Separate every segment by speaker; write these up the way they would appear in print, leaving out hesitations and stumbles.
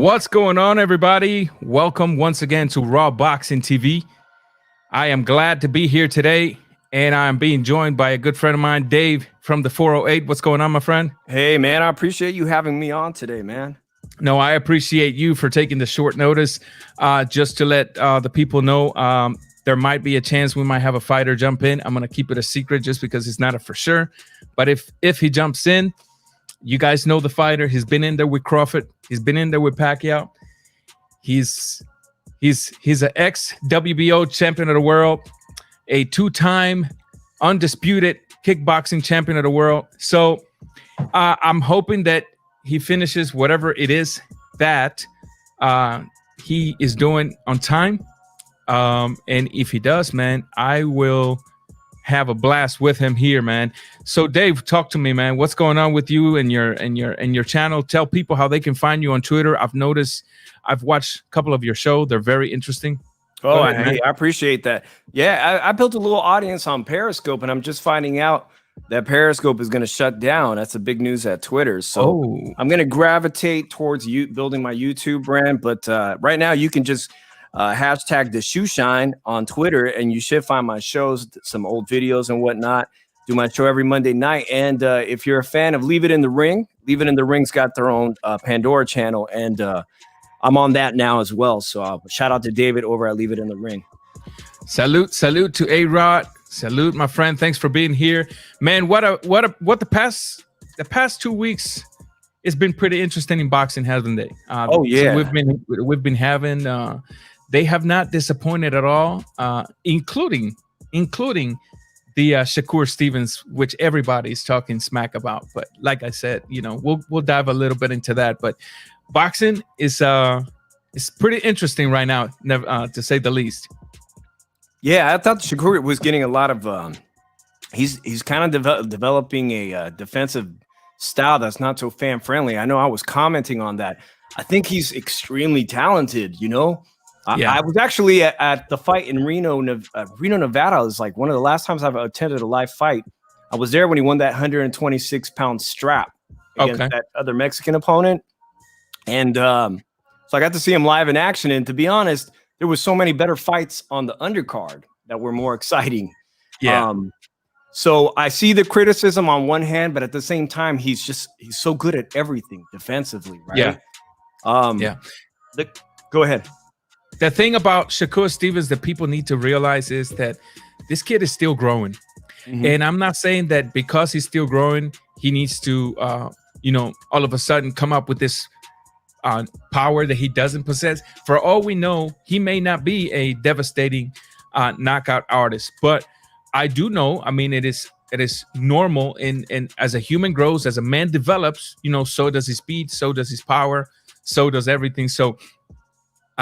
Speaker 1: What's going on, everybody? Welcome once again to Raw Boxing TV. I am glad to be here today, and I'm being joined by a good friend of mine, Dave from the 408. What's going on, my friend?
Speaker 2: Hey, man, I appreciate you having me on today, man.
Speaker 1: No, I appreciate you for taking the short notice. Just to let the people know, there might be a chance we might have a fighter jump in. I'm going to keep it a secret just because it's not a for sure. But if he jumps in, you guys know the fighter. He's been in there with Crawford. He's been in there with Pacquiao. He's an ex-WBO champion of the world, a two-time undisputed kickboxing champion of the world. So I'm hoping that he finishes whatever it is that he is doing on time. And if he does, man, I will have a blast with him here, man. So Dave, talk to me, man. What's going on with you and your channel? Tell people how they can find you on Twitter. I've watched a couple of your shows. They're very interesting.
Speaker 2: Oh, I appreciate that. Yeah, I built a little audience on Periscope, and I'm just finding out that Periscope is going to shut down. That's the big news at Twitter. So I'm going to gravitate towards building my YouTube brand. But right now, you can just hashtag the shoe shine on Twitter, and you should find my shows, some old videos and whatnot. Do my show every Monday night. And if you're a fan of Leave It in the Ring, Leave It in the Ring's got their own Pandora channel, and I'm on that now as well. So shout out to David over at Leave It in the Ring.
Speaker 1: Salute to A-Rod. Salute, my friend. Thanks for being here, man. What the past 2 weeks, it's been pretty interesting in boxing, hasn't they?
Speaker 2: Oh yeah,
Speaker 1: so we've been having. They have not disappointed at all, including the Shakur Stevens, which everybody's talking smack about. But like I said, we'll dive a little bit into that. But boxing is pretty interesting right now, to say the least.
Speaker 2: Yeah, I thought Shakur was getting a lot of. He's kind of developing a defensive style that's not so fan friendly. I know I was commenting on that. I think he's extremely talented.
Speaker 1: Yeah.
Speaker 2: I was actually at the fight in Reno, Nevada. It was like one of the last times I've attended a live fight. I was there when he won that 126-pound strap against that other Mexican opponent. And so I got to see him live in action. And to be honest, there was so many better fights on the undercard that were more exciting.
Speaker 1: Yeah.
Speaker 2: So I see the criticism on one hand, but at the same time, he's so good at everything defensively, right?
Speaker 1: Yeah.
Speaker 2: Go ahead.
Speaker 1: The thing about Shakur Stevens that people need to realize is that this kid is still growing. Mm-hmm. And I'm not saying that because he's still growing, he needs to, all of a sudden come up with this power that he doesn't possess. For all we know, he may not be a devastating knockout artist. But I do know, it is normal. And as a human grows, as a man develops, so does his speed, so does his power, so does everything. So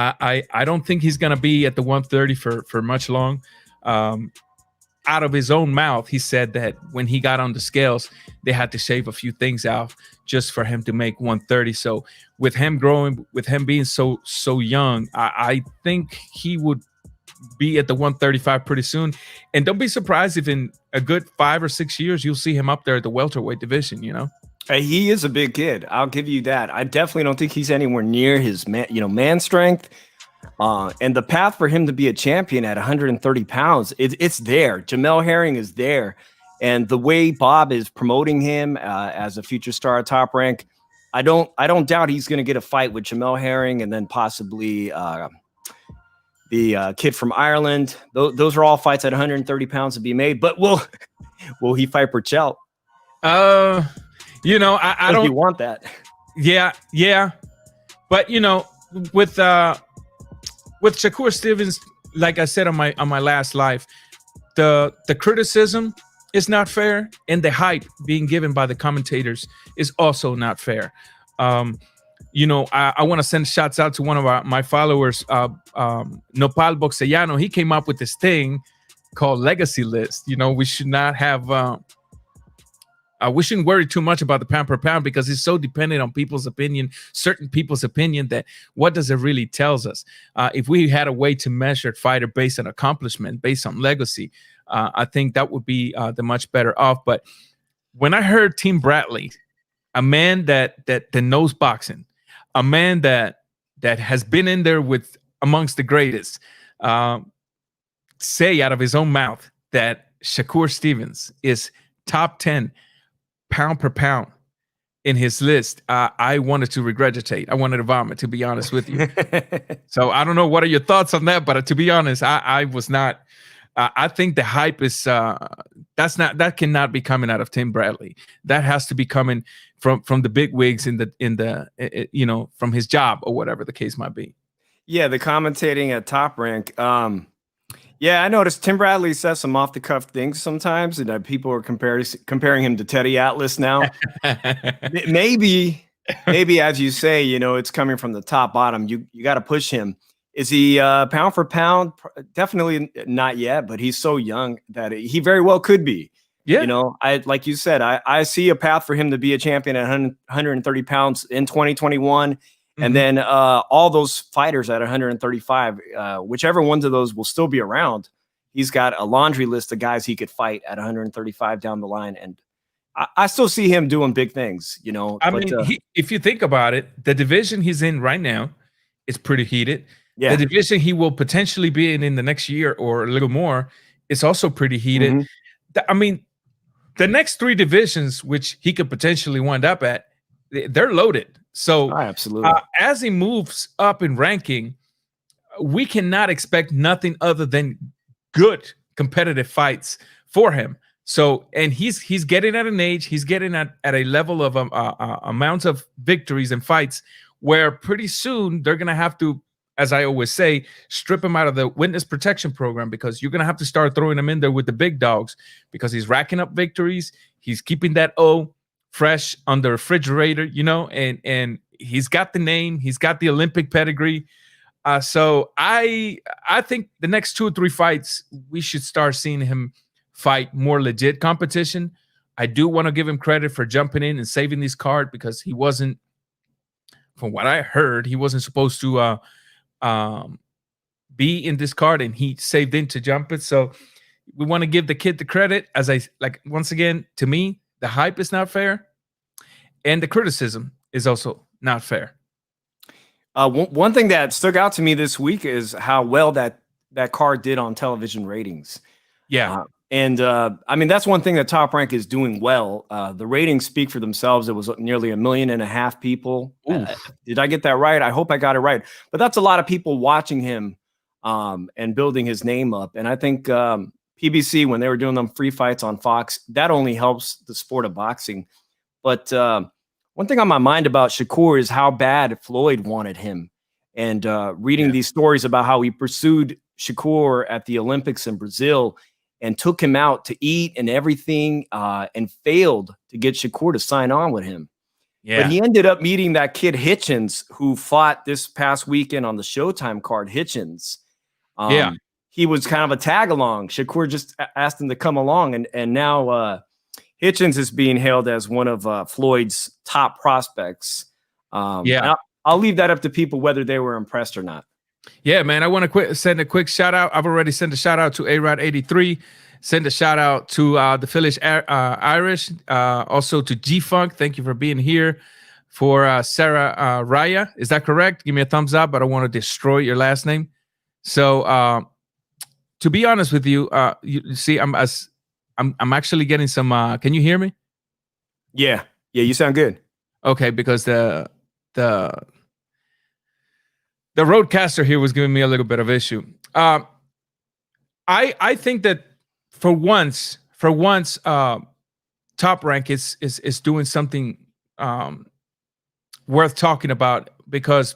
Speaker 1: I don't think he's going to be at the 130 for much long. Out of his own mouth, he said that when he got on the scales, they had to shave a few things off just for him to make 130. So with him growing, with him being so young, I think he would be at the 135 pretty soon. And don't be surprised if in a good 5 or 6 years, you'll see him up there at the welterweight division,
Speaker 2: He is a big kid. I'll give you that. I definitely don't think he's anywhere near his man strength. And the path for him to be a champion at 130 pounds, it's there. Jamel Herring is there. And the way Bob is promoting him as a future star at Top Rank, I don't doubt he's going to get a fight with Jamel Herring and then possibly the kid from Ireland. Those are all fights at 130 pounds to be made. But will he fight Burchell?
Speaker 1: I don't.
Speaker 2: You want that?
Speaker 1: Yeah. But with Shakur Stevens, like I said on my last live, the criticism is not fair, and the hype being given by the commentators is also not fair. I want to send shots out to one of my followers, Nopal Boxellano. He came up with this thing called Legacy List. We should not have. We shouldn't worry too much about the pound per pound because it's so dependent on people's opinion, certain people's opinion, that what does it really tells us? If we had a way to measure fighter based on accomplishment, based on legacy, I think that would be the much better off. But when I heard Tim Bradley, a man that knows boxing, a man that that has been in there with amongst the greatest, say out of his own mouth that Shakur Stevens is top 10 pound per pound in his list, I wanted to regurgitate. I wanted to vomit, to be honest with you. So I don't know, what are your thoughts on that? But to be honest, I was not. I think the hype is that cannot be coming out of Tim Bradley. That has to be coming from the big wigs in the from his job or whatever the case might be.
Speaker 2: Yeah, the commentating at Top Rank. Yeah, I noticed Tim Bradley says some off the cuff things sometimes, and people are comparing him to Teddy Atlas now. maybe as you say, it's coming from the top bottom. You got to push him. Is he pound for pound? Definitely not yet, but he's so young that he very well could be. Yeah, like you said, I see a path for him to be a champion at 130 pounds in 2021. And then all those fighters at 135, whichever ones of those will still be around, he's got a laundry list of guys he could fight at 135 down the line. And I still see him doing big things,
Speaker 1: I mean, if you think about it, the division he's in right now is pretty heated. Yeah. The division he will potentially be in the next year or a little more is also pretty heated. I mean, the next three divisions, which he could potentially wind up at, they're loaded. So
Speaker 2: absolutely,
Speaker 1: as he moves up in ranking, we cannot expect nothing other than good competitive fights for him. So, and he's getting at an age, he's getting at a level of amounts of victories and fights where pretty soon they're gonna have to, as I always say, strip him out of the witness protection program, because you're gonna have to start throwing him in there with the big dogs, because he's racking up victories, he's keeping that O fresh on the refrigerator, and he's got the name, he's got the Olympic pedigree. So I think the next 2 or 3 fights, we should start seeing him fight more legit competition. I do want to give him credit for jumping in and saving this card, because he wasn't, from what I heard, he wasn't supposed to be in this card, and he saved in to jump it. So we want to give the kid the credit. Once again, to me, the hype is not fair, and the criticism is also not fair.
Speaker 2: One thing that stuck out to me this week is how well that card did on television ratings.
Speaker 1: Yeah.
Speaker 2: I mean, that's one thing that Top Rank is doing well. The ratings speak for themselves. It was nearly 1.5 million people. Did I get that right? I hope I got it right. But that's a lot of people watching him and building his name up. And I think PBC, when they were doing them free fights on Fox, that only helps the sport of boxing. But one thing on my mind about Shakur is how bad Floyd wanted him. And reading these stories about how he pursued Shakur at the Olympics in Brazil and took him out to eat and everything, and failed to get Shakur to sign on with him. Yeah. But he ended up meeting that kid Hitchens, who fought this past weekend on the Showtime card. Hitchens. He was kind of a tag along. Shakur just asked him to come along, and now Hitchens is being hailed as one of Floyd's top prospects. I'll leave that up to people whether they were impressed or not.
Speaker 1: Yeah, man, I want to send a quick shout out. I've already sent a shout out to A-Rod83. Send a shout out to the Phillish Irish, also to G-Funk. Thank you for being here. For Sarah Raya, is that correct? Give me a thumbs up, but I want to destroy your last name. So, to be honest with you, you see, I'm actually getting some. Can you hear me?
Speaker 2: Yeah, you sound good.
Speaker 1: Okay, because the roadcaster here was giving me a little bit of issue. I think that for once, Top Rank is doing something worth talking about, because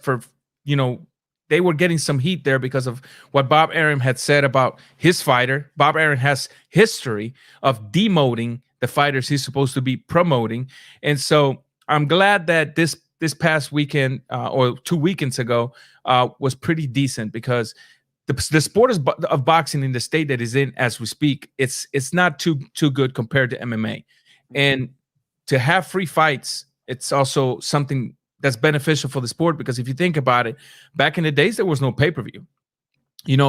Speaker 1: they were getting some heat there because of what Bob Arum had said about his fighter. Bob Arum has history of demoting the fighters he's supposed to be promoting, and so I'm glad that this past weekend or 2 weekends ago was pretty decent, because the sport of boxing in the state that is in as we speak, it's not too good compared to MMA. And to have free fights, it's also something that's beneficial for the sport, because if you think about it, back in the days there was no pay-per-view.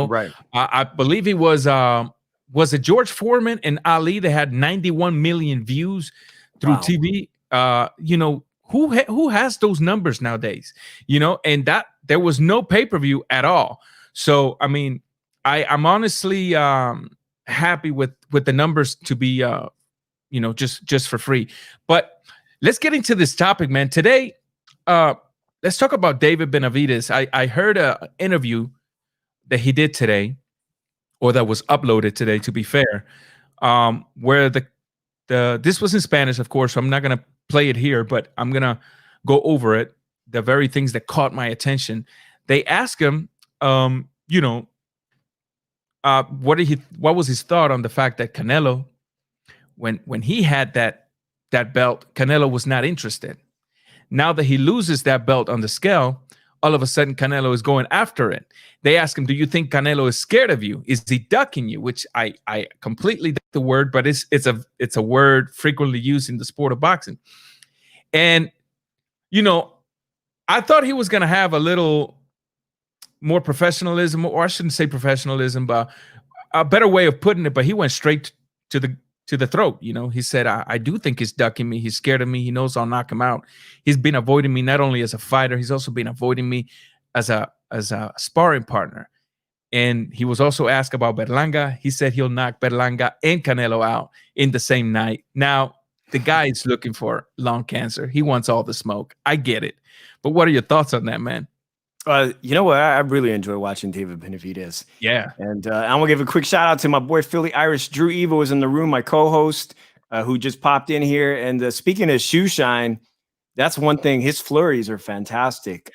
Speaker 1: Right. I believe it was it George Foreman and Ali that had 91 million views through TV. who has those numbers nowadays? And that there was no pay-per-view at all. So I mean, I'm honestly happy with the numbers to be just for free. But let's get into this topic, man. Today, let's talk about David Benavidez. I heard an interview that he did today, or that was uploaded today, to be fair, where this was in Spanish, of course, so I'm not going to play it here, but I'm going to go over it, the very things that caught my attention. They asked him, what was his thought on the fact that Canelo, when he had that belt, Canelo was not interested. Now that he loses that belt on the scale, all of a sudden Canelo is going after it. They ask him, do you think Canelo is scared of you? Is he ducking you? Which I completely duck the word, but it's a word frequently used in the sport of boxing. And, I thought he was going to have a little more professionalism, or I shouldn't say professionalism, but a better way of putting it. But he went straight to the throat. He said, I do think he's ducking me. He's scared of me. He knows I'll knock him out. He's been avoiding me not only as a fighter, he's also been avoiding me as a sparring partner. And he was also asked about Berlanga. He said he'll knock Berlanga and Canelo out in the same night. Now, the guy is looking for lung cancer. He wants all the smoke. I get it. But what are your thoughts on that, man?
Speaker 2: You know what? I really enjoy watching David Benavidez.
Speaker 1: Yeah.
Speaker 2: And I'm going to give a quick shout out to my boy, Philly Irish. Drew Evo is in the room, my co-host, who just popped in here. And speaking of shoe shine, that's one thing. His flurries are fantastic.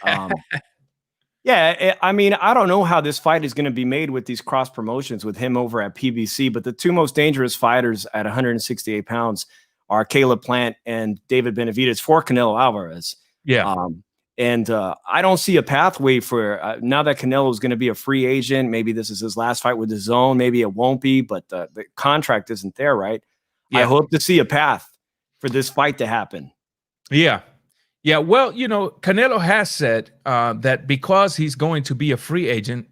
Speaker 2: Yeah, I mean, I don't know how this fight is going to be made with these cross promotions with him over at PBC, but the two most dangerous fighters at 168 pounds are Caleb Plant and David Benavidez for Canelo Alvarez.
Speaker 1: Yeah.
Speaker 2: And I don't see a pathway for now that Canelo is going to be a free agent. Maybe this is his last fight with DAZN. Maybe it won't be, but the contract isn't there, right? Yeah. I hope to see a path for this fight to happen.
Speaker 1: Yeah. Yeah. Well, Canelo has said that because he's going to be a free agent,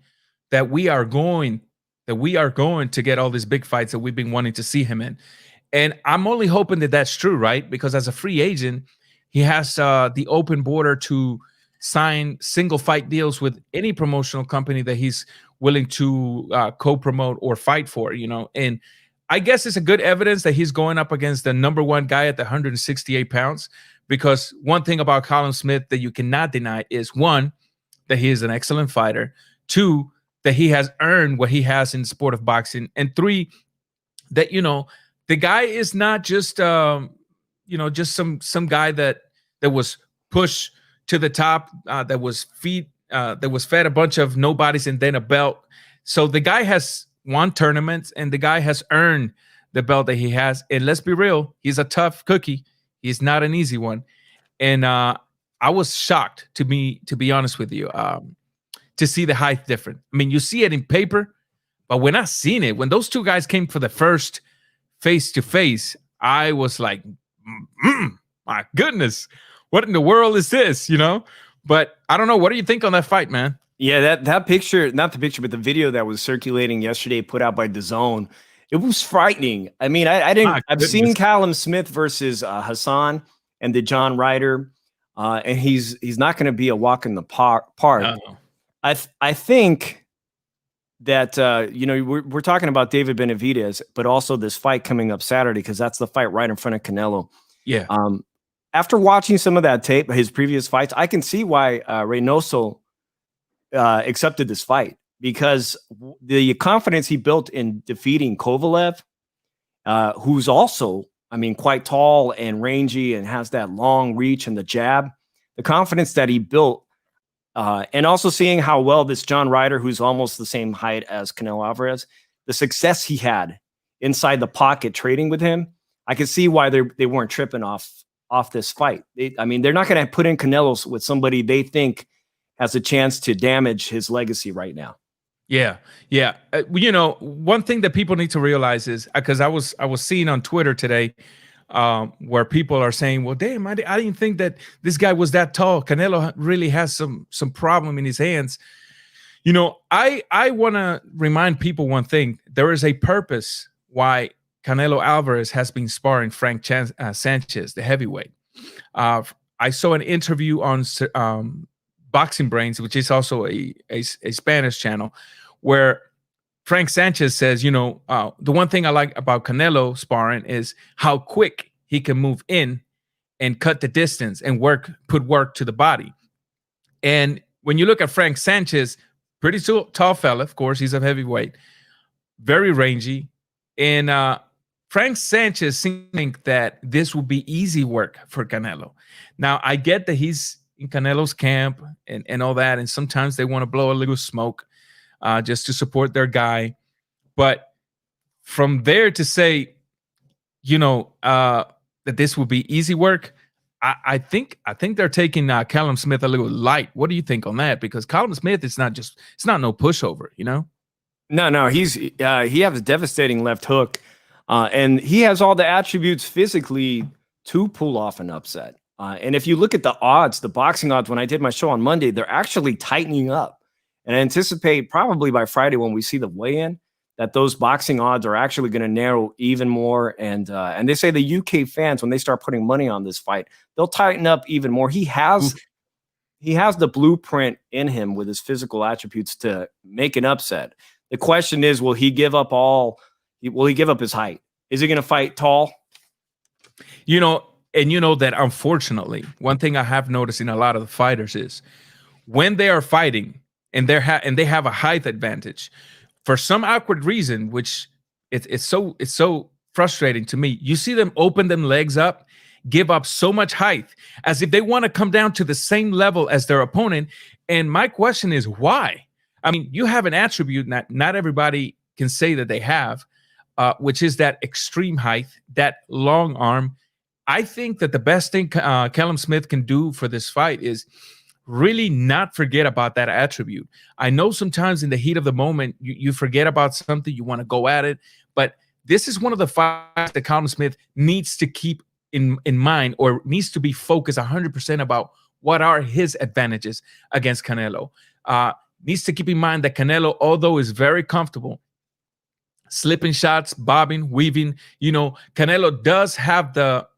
Speaker 1: that we are going to get all these big fights that we've been wanting to see him in. And I'm only hoping that that's true, right? Because as a free agent, he has the open border to sign single fight deals with any promotional company that he's willing to co-promote or fight for, And I guess it's a good evidence that he's going up against the number one guy at the 168 pounds. Because one thing about Callum Smith that you cannot deny is, one, that he is an excellent fighter. Two, that he has earned what he has in the sport of boxing. And three, that, the guy is not just just some guy that was pushed to the top, that was fed a bunch of nobodies and then a belt. So the guy has won tournaments, and the guy has earned the belt that he has. And let's be real, he's a tough cookie. He's not an easy one. And I was shocked, to be honest with you, to see the height difference. I mean, you see it in paper, but when I seen it, when those two guys came for the first face-to-face, I was like, my goodness, what in the world is this, But I don't know. What do you think on that fight, man?
Speaker 2: Yeah, that picture, not the picture, but the video that was circulating yesterday, put out by DAZN, it was frightening. I mean, I've seen Callum Smith versus Hassan and the John Ryder, and he's not going to be a walk in the park. No. I think that we're talking about David Benavidez, but also this fight coming up Saturday, because that's the fight right in front of Canelo.
Speaker 1: Yeah.
Speaker 2: After watching some of that tape, his previous fights, I can see why Reynoso accepted this fight, because the confidence he built in defeating Kovalev, who's also, quite tall and rangy and has that long reach and the jab, the confidence that he built, and also seeing how well this John Ryder, who's almost the same height as Canelo Alvarez, the success he had inside the pocket trading with him, I can see why they weren't tripping off this fight. They're not going to put in Canelo with somebody they think has a chance to damage his legacy right now.
Speaker 1: Yeah. One thing that people need to realize is, because I was seeing on Twitter today where people are saying, well, damn, I didn't think that this guy was that tall. Canelo really has some problem in his hands. I want to remind people one thing. There is a purpose why Canelo Alvarez has been sparring Frank Sanchez, the heavyweight. I saw an interview on Boxing Brains, which is also a Spanish channel, where Frank Sanchez says, the one thing I like about Canelo sparring is how quick he can move in and cut the distance and put work to the body. And when you look at Frank Sanchez, pretty tall fella, of course, he's a heavyweight, very rangy. And Frank Sanchez seems to think that this will be easy work for Canelo. Now, I get that he's in Canelo's camp and all that, and sometimes they want to blow a little smoke just to support their guy. But from there to say, that this will be easy work, I think they're taking Callum Smith a little light. What do you think on that? Because Callum Smith it's not no pushover,
Speaker 2: No, he has a devastating left hook, and he has all the attributes physically to pull off an upset. And if you look at the odds, the boxing odds, when I did my show on Monday, they're actually tightening up. And I anticipate probably by Friday when we see the weigh-in that those boxing odds are actually going to narrow even more. And they say the UK fans, when they start putting money on this fight, they'll tighten up even more. He has the blueprint in him with his physical attributes to make an upset. The question is, will he give up his height? Is he going to fight tall?
Speaker 1: And that unfortunately, one thing I have noticed in a lot of the fighters is when they are fighting and they have a height advantage, for some awkward reason, which it's so frustrating to me, you see them open them legs up, give up so much height as if they want to come down to the same level as their opponent. And my question is, why? I mean, you have an attribute that not everybody can say that they have, which is that extreme height, that long arm. I think that the best thing Callum Smith can do for this fight is really not forget about that attribute. I know sometimes in the heat of the moment, you forget about something, you want to go at it, but this is one of the fights that Callum Smith needs to keep in mind, or needs to be focused 100% about what are his advantages against Canelo. Needs to keep in mind that Canelo, although is very comfortable, slipping shots, bobbing, weaving, Canelo does have the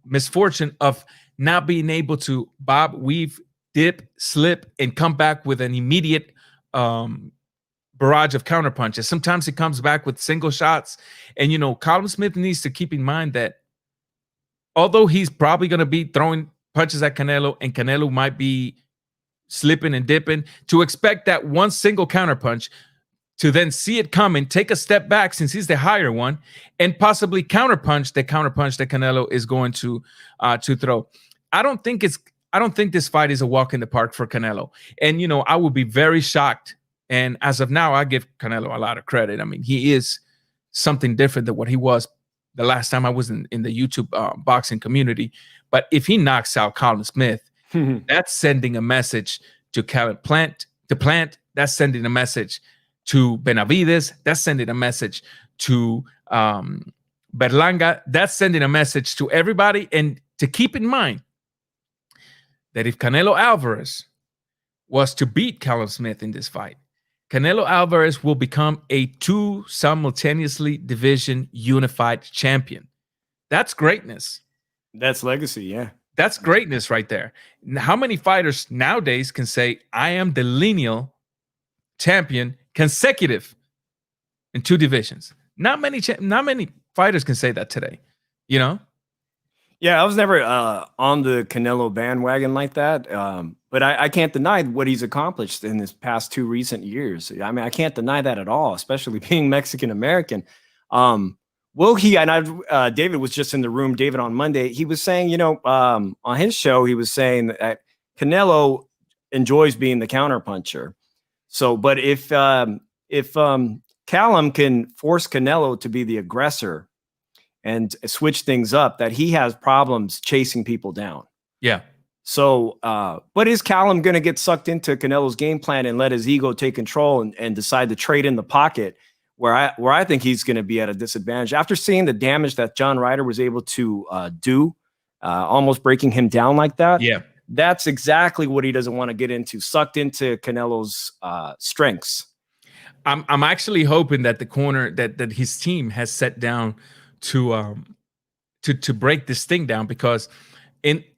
Speaker 1: misfortune of not being able to bob, weave, dip, slip, and come back with an immediate barrage of counterpunches. Sometimes he comes back with single shots. And, Callum Smith needs to keep in mind that although he's probably going to be throwing punches at Canelo and Canelo might be slipping and dipping, to expect that one single counterpunch, to then see it coming, take a step back since he's the higher one, and possibly counterpunch that Canelo is going to throw. I don't think this fight is a walk in the park for Canelo. And I would be very shocked. And as of now, I give Canelo a lot of credit. I mean, he is something different than what he was the last time I was in the YouTube boxing community. But if he knocks out Callum Smith, that's sending a message to Plant. That's sending a message to Benavidez. That's sending a message to Berlanga. That's sending a message to everybody. And to keep in mind that if Canelo Alvarez was to beat Callum Smith in this fight, Canelo Alvarez will become a 2 simultaneously division unified champion. That's greatness.
Speaker 2: That's legacy, yeah.
Speaker 1: That's greatness right there. How many fighters nowadays can say, I am the lineal champion consecutive in 2 divisions? Not many fighters can say that today,
Speaker 2: Yeah, I was never on the Canelo bandwagon like that. But I can't deny what he's accomplished in his past 2 recent years. I mean, I can't deny that at all, especially being Mexican-American. David was just in the room, David, on Monday. He was saying, on his show, he was saying that Canelo enjoys being the counterpuncher. So, but if Callum can force Canelo to be the aggressor and switch things up, that he has problems chasing people down.
Speaker 1: Yeah.
Speaker 2: So, but is Callum going to get sucked into Canelo's game plan and let his ego take control and decide to trade in the pocket, where I think he's going to be at a disadvantage after seeing the damage that John Ryder was able to do, almost breaking him down like that?
Speaker 1: Yeah.
Speaker 2: That's exactly what he doesn't want to get into, sucked into Canelo's strengths.
Speaker 1: I'm actually hoping that the corner that his team has set down to to break this thing down, because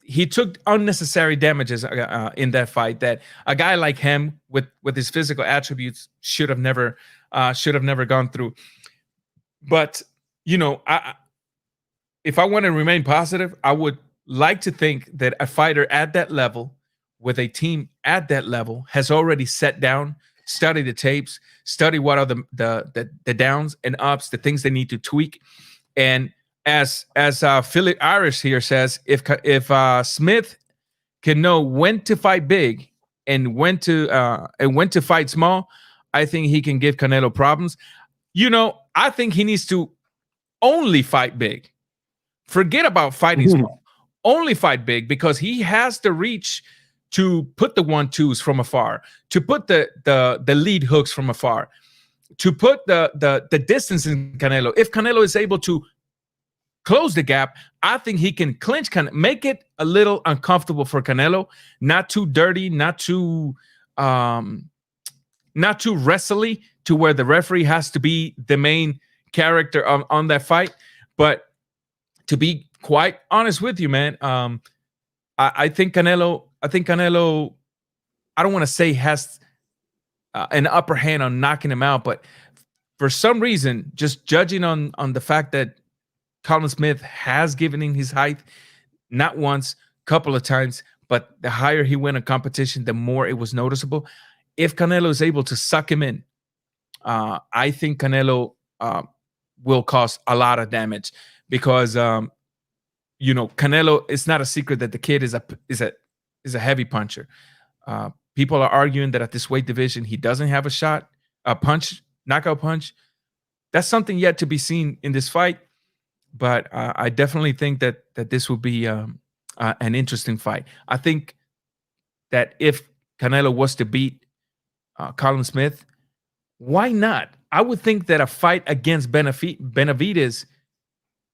Speaker 1: he took unnecessary damages in that fight that a guy like him with his physical attributes should have never gone through. But if I want to remain positive, I would like to think that a fighter at that level, with a team at that level, has already sat down, studied the tapes, studied what are the downs and ups, the things they need to tweak. And as Philip Irish here says, if Smith can know when to fight big and when to fight small, I think he can give Canelo problems. I think he needs to only fight big. Forget about fighting small. Only fight big, because he has the reach to put the 1-2s from afar, to put the lead hooks from afar, to put the distance in Canelo. If Canelo is able to close the gap, I think he can clinch, make it a little uncomfortable for Canelo, not too dirty, not too wrestly to where the referee has to be the main character on that fight. But to be quite honest with you, man, I think Canelo, I don't want to say has an upper hand on knocking him out, but for some reason, just judging on the fact that Colin Smith has given him his height, not once, couple of times, but the higher he went in competition, the more it was noticeable. If Canelo is able to suck him in, I think Canelo will cause a lot of damage, because Canelo, it's not a secret that the kid is a heavy puncher. People are arguing that at this weight division he doesn't have a knockout punch. That's something yet to be seen in this fight. But I definitely think that this will be an interesting fight. I think that if Canelo was to beat Colin Smith, why not? I would think that a fight against Benavidez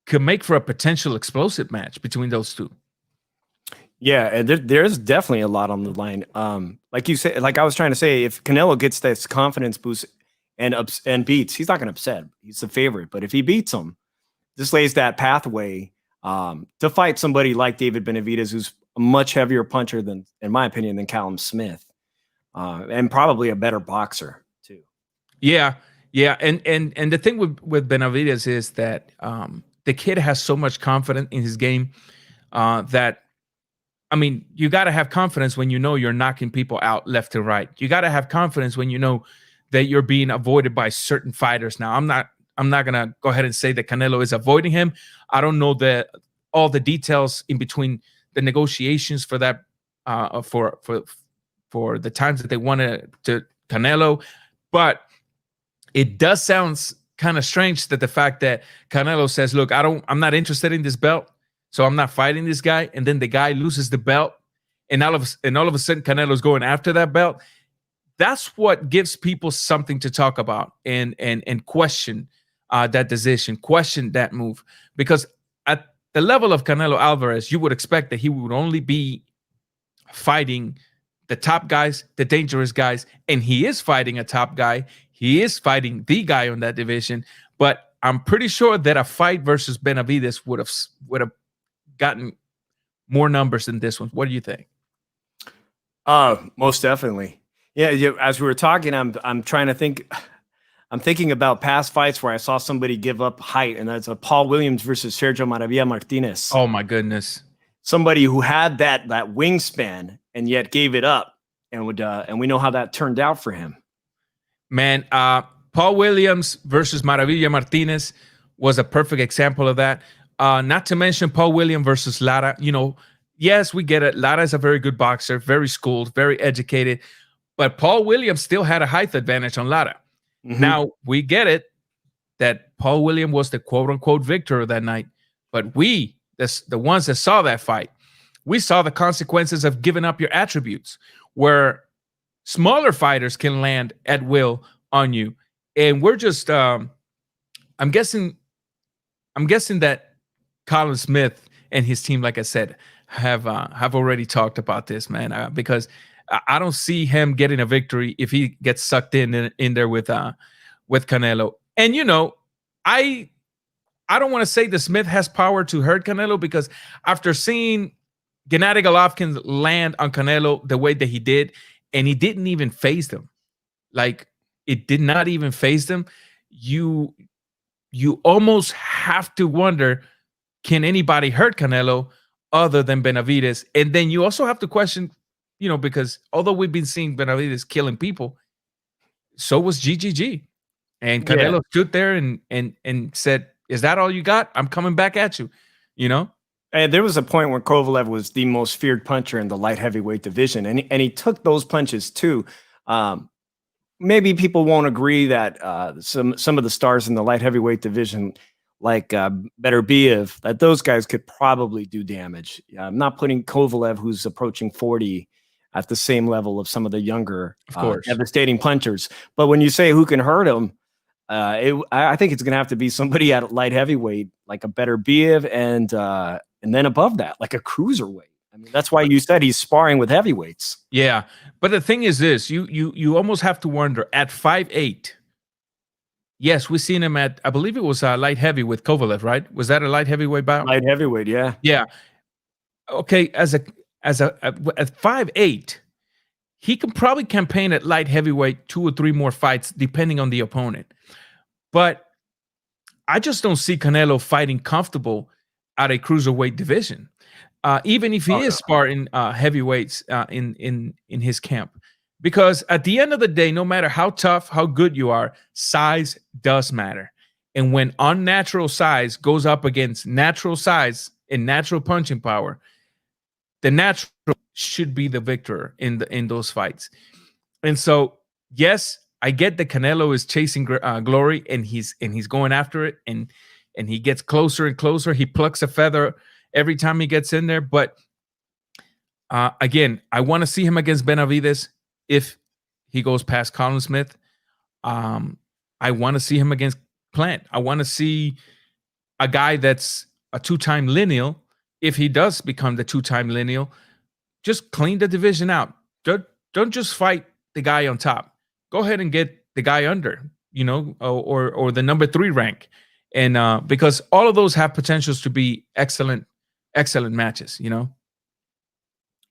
Speaker 1: could make for a potential explosive match between those two.
Speaker 2: Yeah, and there's definitely a lot on the line. Like you said, like I was trying to say, if Canelo gets this confidence boost and beats, he's not going to upset. He's the favorite, but if he beats him, this lays that pathway to fight somebody like David Benavidez, who's a much heavier puncher than, in my opinion, than Callum Smith, and probably a better boxer too.
Speaker 1: Yeah, and the thing with Benavidez is that the kid has so much confidence in his game that, I mean, you got to have confidence when you know you're knocking people out left and right. You got to have confidence when you know that you're being avoided by certain fighters. Now, I'm not gonna go ahead and say that Canelo is avoiding him. I don't know all the details in between the negotiations for that for the times that they wanted to Canelo, but it does sound kind of strange that the fact that Canelo says, "Look, I'm not interested in this belt, so I'm not fighting this guy," and then the guy loses the belt, and all of a sudden Canelo's going after that belt. That's what gives people something to talk about and question that decision, question that move. Because at the level of Canelo Alvarez, you would expect that he would only be fighting the top guys, the dangerous guys, and he is fighting a top guy. He is fighting the guy on that division. But I'm pretty sure that a fight versus Benavidez would have gotten more numbers than this one. What do you think?
Speaker 2: Most definitely. Yeah, as we were talking, I'm trying to think. I'm thinking about past fights where I saw somebody give up height, and that's a Paul Williams versus Sergio Maravilla Martinez.
Speaker 1: Oh my goodness!
Speaker 2: Somebody who had that wingspan and yet gave it up, and we know how that turned out for him.
Speaker 1: Man, Paul Williams versus Maravilla Martinez was a perfect example of that. Not to mention Paul Williams versus Lara. Yes, we get it. Lara is a very good boxer, very schooled, very educated. But Paul Williams still had a height advantage on Lara. Mm-hmm. Now, we get it that Paul Williams was the quote-unquote victor that night. But the ones that saw that fight, we saw the consequences of giving up your attributes, where smaller fighters can land at will on you. And we're just I'm guessing that Colin Smith and his team, like I said, have already talked about this, man, because I don't see him getting a victory if he gets sucked in there with Canelo. And I I don't want to say the Smith has power to hurt Canelo, because after seeing Gennady Golovkin land on Canelo the way that he did, and he didn't even phase them, like it did not even phase them. You almost have to wonder, can anybody hurt Canelo other than Benavidez? And then you also have to question, because although we've been seeing Benavidez killing people, so was GGG. And Canelo stood there and said, "Is that all you got? I'm coming back at you."
Speaker 2: And there was a point where Kovalev was the most feared puncher in the light heavyweight division, and he took those punches too. Maybe people won't agree that some of the stars in the light heavyweight division, like Beterbiev, that those guys could probably do damage. I'm not putting Kovalev, who's approaching 40, at the same level of some of the younger, devastating punchers. But when you say who can hurt him, I think it's going to have to be somebody at light heavyweight, like a Beterbiev, and then above that, like a cruiserweight. I mean, that's why you said he's sparring with heavyweights.
Speaker 1: Yeah, but the thing is this: you almost have to wonder at 5'8". Yes, we've seen him at, I believe it was light heavy with Kovalev, right? Was that a light heavyweight bout?
Speaker 2: Light heavyweight, yeah.
Speaker 1: Yeah. Okay, at 5'8", he can probably campaign at light heavyweight 2 or 3 more fights, depending on the opponent. But I just don't see Canelo fighting comfortable at a cruiserweight division, even if he is sparring heavyweights in his camp. Because at the end of the day, no matter how tough, how good you are, size does matter. And when unnatural size goes up against natural size and natural punching power, the natural should be the victor in those fights. And so, yes, I get that Canelo is chasing glory, and he's going after it, and he gets closer and closer. He plucks a feather every time he gets in there. But again, I want to see him against Benavidez if he goes past Colin Smith. I want to see him against Plant. I want to see a guy that's a 2-time lineal. If he does become the 2-time lineal, just clean the division out. Don't just fight the guy on top. Go ahead and get the guy under, or the number 3 rank. And because all of those have potentials to be excellent matches,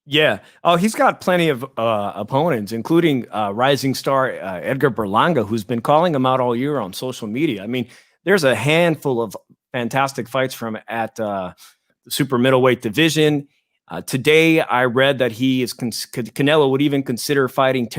Speaker 2: Yeah. Oh, he's got plenty of opponents, including rising star Edgar Berlanga, who's been calling him out all year on social media. I mean, there's a handful of fantastic fights from at the super middleweight division. Today, I read that Canelo would even consider fighting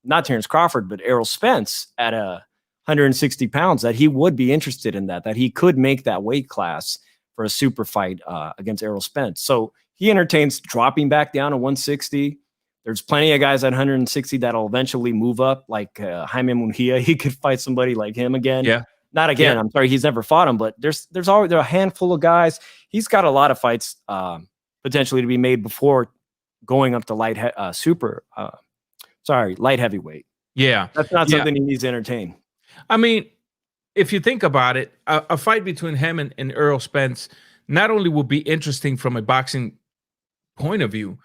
Speaker 2: not Terrence Crawford, but Errol Spence at 160 pounds, that he would be interested in that he could make that weight class for a super fight against Errol Spence. So he entertains dropping back down to 160. There's plenty of guys at 160 that'll eventually move up, like Jaime Munguia. He could fight somebody like him again.
Speaker 1: Yeah.
Speaker 2: Not again. Yeah. I'm sorry, he's never fought him, but there's already a handful of guys. He's got a lot of fights potentially to be made before going up to light heavyweight.
Speaker 1: Yeah.
Speaker 2: That's not something he needs to entertain.
Speaker 1: I mean, if you think about it, a fight between him and Errol Spence not only will be interesting from a boxing point of view,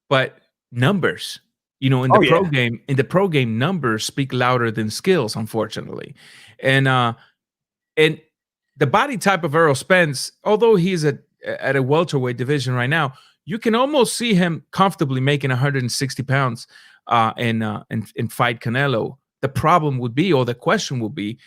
Speaker 1: but numbers. In the pro game, numbers speak louder than skills, unfortunately. And the body type of Errol Spence, although he's at a welterweight division right now, you can almost see him comfortably making 160 pounds and fight Canelo. The problem would be, or the question will be,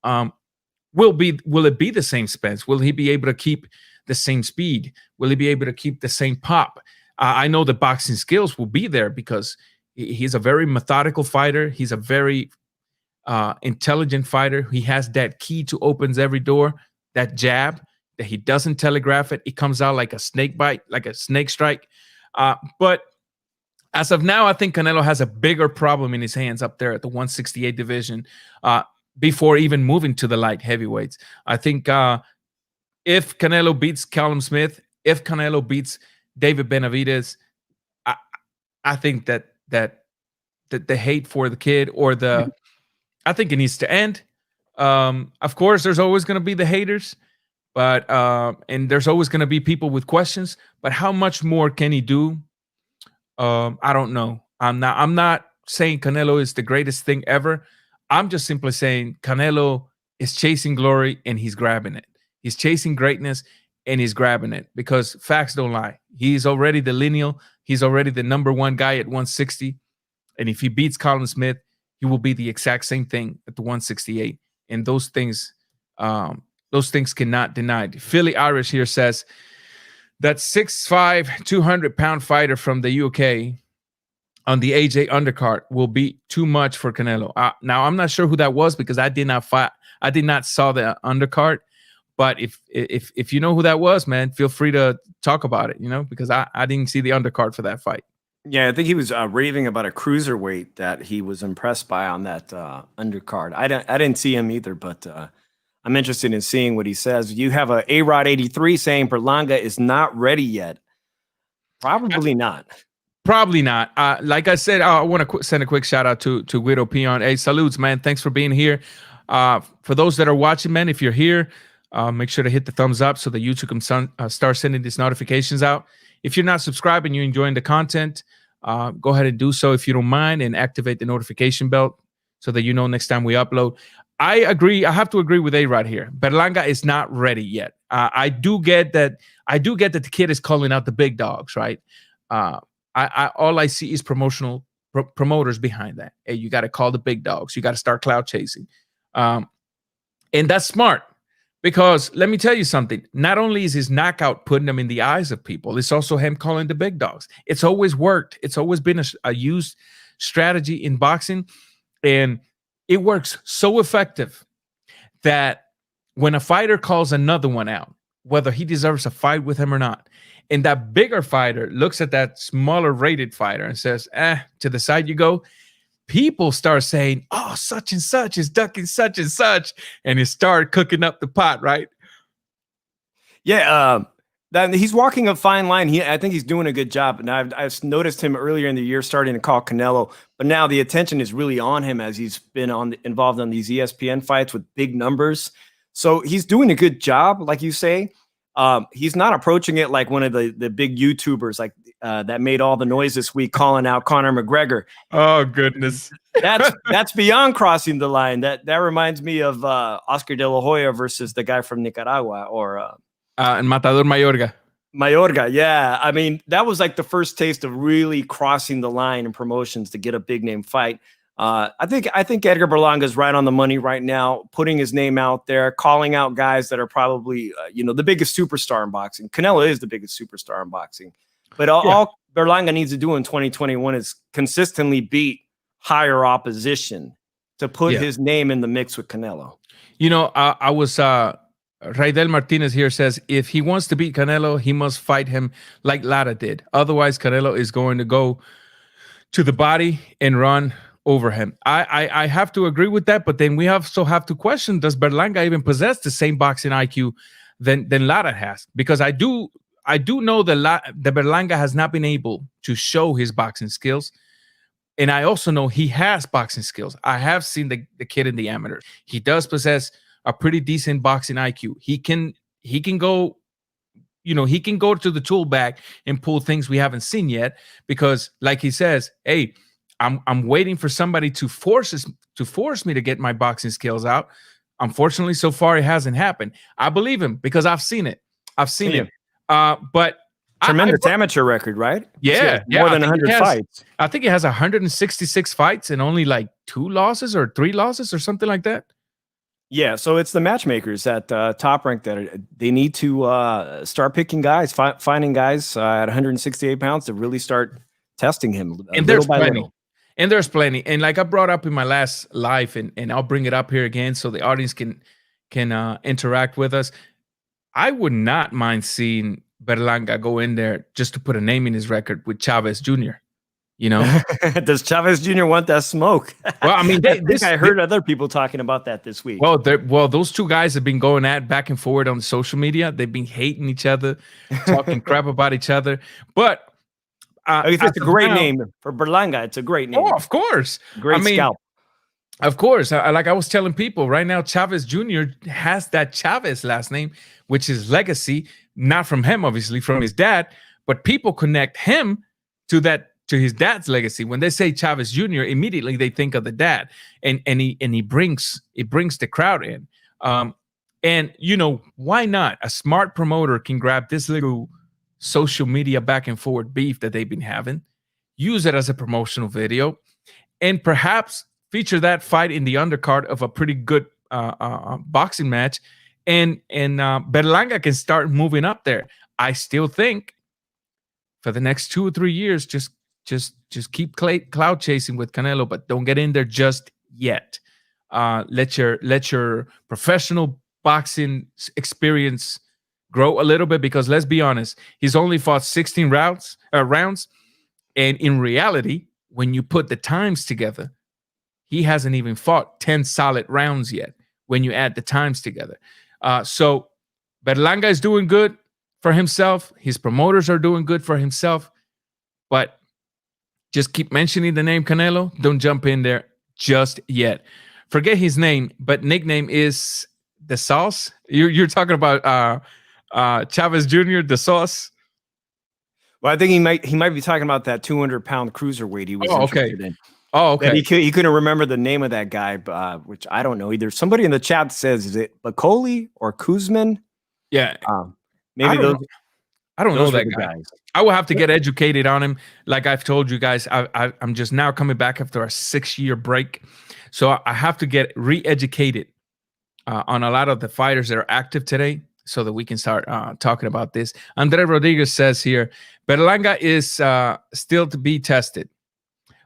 Speaker 1: will it be the same Spence? Will he be able to keep the same speed? Will he be able to keep the same pop? I know the boxing skills will be there because he's a very methodical fighter. He's a very intelligent fighter. He has that key to opens every door, that jab that he doesn't telegraph it. It comes out like a snake bite, like a snake strike. But as of now, I think Canelo has a bigger problem in his hands up there at the 168 division before even moving to the light heavyweights. I think if Canelo beats Callum Smith, if Canelo beats David Benavidez, I think that the hate for the kid I think it needs to end. Of course, there's always going to be the haters, but and there's always going to be people with questions. But how much more can he do? I don't know. I'm not saying Canelo is the greatest thing ever. I'm just simply saying Canelo is chasing glory and he's grabbing it. He's chasing greatness and he's grabbing it because facts don't lie. He's already the lineal. He's already the number one guy at 160. And if he beats Colin Smith, he will be the exact same thing at the 168. And those things cannot denied. Philly Irish here says that 6'5", 200-pound fighter from the UK on the AJ undercard will be too much for Canelo. Now I'm not sure who that was because I did not saw the undercard. But if you know who that was, man, feel free to talk about it. Because I didn't see the undercard for that fight.
Speaker 2: Yeah, I think he was raving about a cruiserweight that he was impressed by on that undercard. I didn't see him either, but I'm interested in seeing what he says. You have a A-Rod 83 saying Berlanga is not ready yet. Probably not.
Speaker 1: Probably not. Like I said, I want to send a quick shout out to Guido Pion. Hey, salutes, man. Thanks for being here. For those that are watching, man, if you're here, make sure to hit the thumbs up so that YouTube can start sending these notifications out. If you're not subscribed and you're enjoying the content, go ahead and do so if you don't mind, and activate the notification bell so that you know next time we upload. I agree. I have to agree with A-Rod here. Berlanga is not ready yet. I do get that. The kid is calling out the big dogs, right? All I see is promoters behind that. Hey, you got to call the big dogs. You got to start cloud chasing, and that's smart. Because let me tell you something, not only is his knockout putting them in the eyes of people, it's also him calling the big dogs. It's always worked. It's always been a used strategy in boxing. And it works so effective that when a fighter calls another one out, whether he deserves a fight with him or not, and that bigger fighter looks at that smaller rated fighter and says, to the side you go, people start saying, oh, such and such is ducking such and such, and it start cooking up the pot, right?
Speaker 2: Yeah, he's walking a fine line. I think he's doing a good job. And I've noticed him earlier in the year starting to call Canelo, but now the attention is really on him as he's been involved on these ESPN fights with big numbers. So he's doing a good job, like you say. He's not approaching it like one of the big YouTubers, like that made all the noise this week calling out Conor McGregor.
Speaker 1: Oh goodness,
Speaker 2: that's beyond crossing the line. That reminds me of Oscar De La Hoya versus the guy from Nicaragua, or
Speaker 1: Matador Mayorga.
Speaker 2: Mayorga, yeah. I mean, that was like the first taste of really crossing the line in promotions to get a big name fight. I think Edgar Berlanga is right on the money right now, putting his name out there, calling out guys that are probably the biggest superstar in boxing. Canelo is the biggest superstar in boxing, but all Berlanga needs to do in 2021 is consistently beat higher opposition to put his name in the mix with Canelo.
Speaker 1: I was Raidel Martinez here says if he wants to beat Canelo, he must fight him like Lara did. Otherwise, Canelo is going to go to the body and run over him. I have to agree with that, but then we also have to question, does Berlanga even possess the same boxing IQ than Lara has? Because I do know that Berlanga has not been able to show his boxing skills. And I also know he has boxing skills. I have seen the kid in the amateurs. He does possess a pretty decent boxing IQ. He can go, he can go to the tool bag and pull things we haven't seen yet, because like he says, hey, I'm waiting for somebody to force me to get my boxing skills out. Unfortunately, so far it hasn't happened. I believe him because I've seen it. But
Speaker 2: tremendous amateur record, right?
Speaker 1: Yeah,
Speaker 2: more than 100 fights.
Speaker 1: I think he has 166 fights and only like 2 losses or 3 losses or something like that.
Speaker 2: Yeah, so it's the matchmakers at Top Rank that they need to start picking guys, finding guys at 168 pounds to really start testing him.
Speaker 1: And there's plenty. And there's plenty. And like I brought up in my last live, and I'll bring it up here again so the audience can interact with us. I would not mind seeing Berlanga go in there just to put a name in his record with Chavez Jr.
Speaker 2: Does Chavez Jr. want that smoke?
Speaker 1: Well, I mean,
Speaker 2: I heard other people talking about that this week.
Speaker 1: Well, those two guys have been going at back and forward on social media. They've been hating each other, talking crap about each other. But
Speaker 2: it's a great name for Berlanga. It's a great name.
Speaker 1: Oh, of course.
Speaker 2: Great scalp.
Speaker 1: Of course. Like I was telling people right now, Chavez Jr. has that Chavez last name, which is legacy, not from him, obviously, from his dad, but people connect him to his dad's legacy. When they say Chavez Jr., immediately they think of the dad, and he brings the crowd in. And why not? A smart promoter can grab this little social media back and forth beef that they've been having, use it as a promotional video, and perhaps feature that fight in the undercard of a pretty good boxing match, and Berlanga can start moving up there. I still think for the next 2 or 3 years, just keep cloud chasing with Canelo, but don't get in there just yet. Let your professional boxing experience grow a little bit, because let's be honest, he's only fought 16 rounds, and in reality, when you put the times together, he hasn't even fought 10 solid rounds yet when you add the times together. So Berlanga is doing good for himself. His promoters are doing good for himself. But just keep mentioning the name Canelo. Don't jump in there just yet. Forget his name, but nickname is The Sauce. You're talking about Chavez Jr., The Sauce?
Speaker 2: Well, I think he might be talking about that 200-pound cruiserweight he was interested in.
Speaker 1: Oh, okay.
Speaker 2: He couldn't remember the name of that guy, which I don't know either. Somebody in the chat says, is it Bacoli or Kuzman?
Speaker 1: Yeah.
Speaker 2: Maybe
Speaker 1: I don't know that guy. I will have to get educated on him. Like I've told you guys, I'm just now coming back after a 6-year break. So I have to get re-educated on a lot of the fighters that are active today so that we can start talking about this. Andre Rodriguez says here, Berlanga is still to be tested.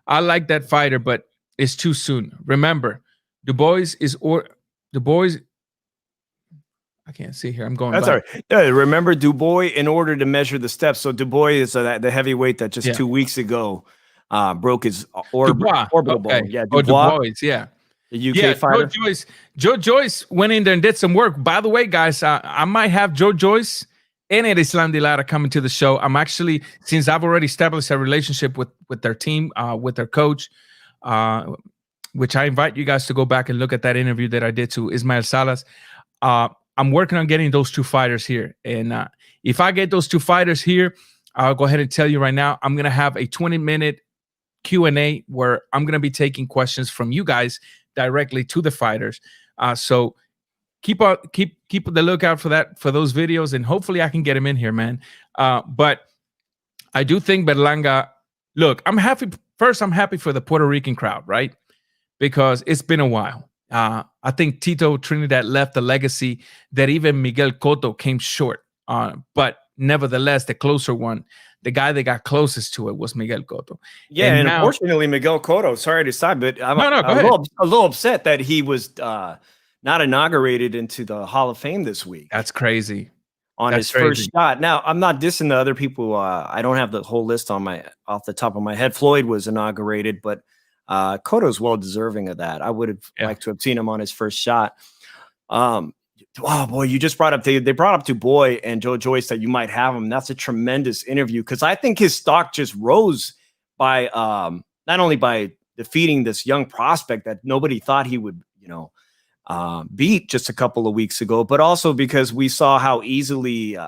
Speaker 1: I like that fighter, but it's too soon. Remember, Dubois. I can't see here. I'm going.
Speaker 2: That's
Speaker 1: back.
Speaker 2: all right. Yeah, remember Dubois in order to measure the steps. So Dubois is the heavyweight that just 2 weeks ago broke his orbital bone. Yeah,
Speaker 1: Dubois. Yeah,
Speaker 2: the UK fighter.
Speaker 1: Joe Joyce went in there and did some work. By the way, guys, I might have Joe Joyce and Erislan de Lara coming to the show. I'm actually, since I've already established a relationship with their team, with their coach, which I invite you guys to go back and look at that interview that I did to Ismael Salas. I'm working on getting those 2 fighters here. And if I get those 2 fighters here, I'll go ahead and tell you right now, I'm going to have a 20-minute Q&A where I'm going to be taking questions from you guys directly to the fighters. So keep the lookout for those videos, and hopefully I can get him in here, man. But I do think Berlanga, look, I'm happy. First, I'm happy for the Puerto Rican crowd, right? Because it's been a while. I think Tito Trinidad left a legacy that even Miguel Cotto came short on. But nevertheless, the closer one, the guy that got closest to it was Miguel Cotto.
Speaker 2: Yeah, and unfortunately, Miguel Cotto, sorry to stop, but I'm a little upset that he was not inaugurated into the Hall of Fame this week.
Speaker 1: That's crazy.
Speaker 2: First shot. Now, I'm not dissing the other people. I don't have the whole list off the top of my head. Floyd was inaugurated, but Cotto's well deserving of that. I would have liked to have seen him on his first shot. Oh boy, you just brought up they brought up Dubois and Joe Joyce that you might have him. That's a tremendous interview, because I think his stock just rose by not only by defeating this young prospect that nobody thought he would, beat just a couple of weeks ago, but also because we saw how easily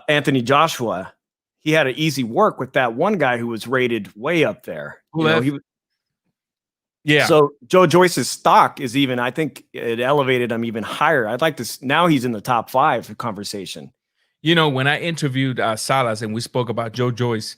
Speaker 2: Anthony Joshua, he had an easy work with that one guy who was rated way up there. So Joe Joyce's stock is even, I think it elevated him even higher. I'd like to, now he's in the top 5 conversation.
Speaker 1: When I interviewed Salas and we spoke about Joe Joyce,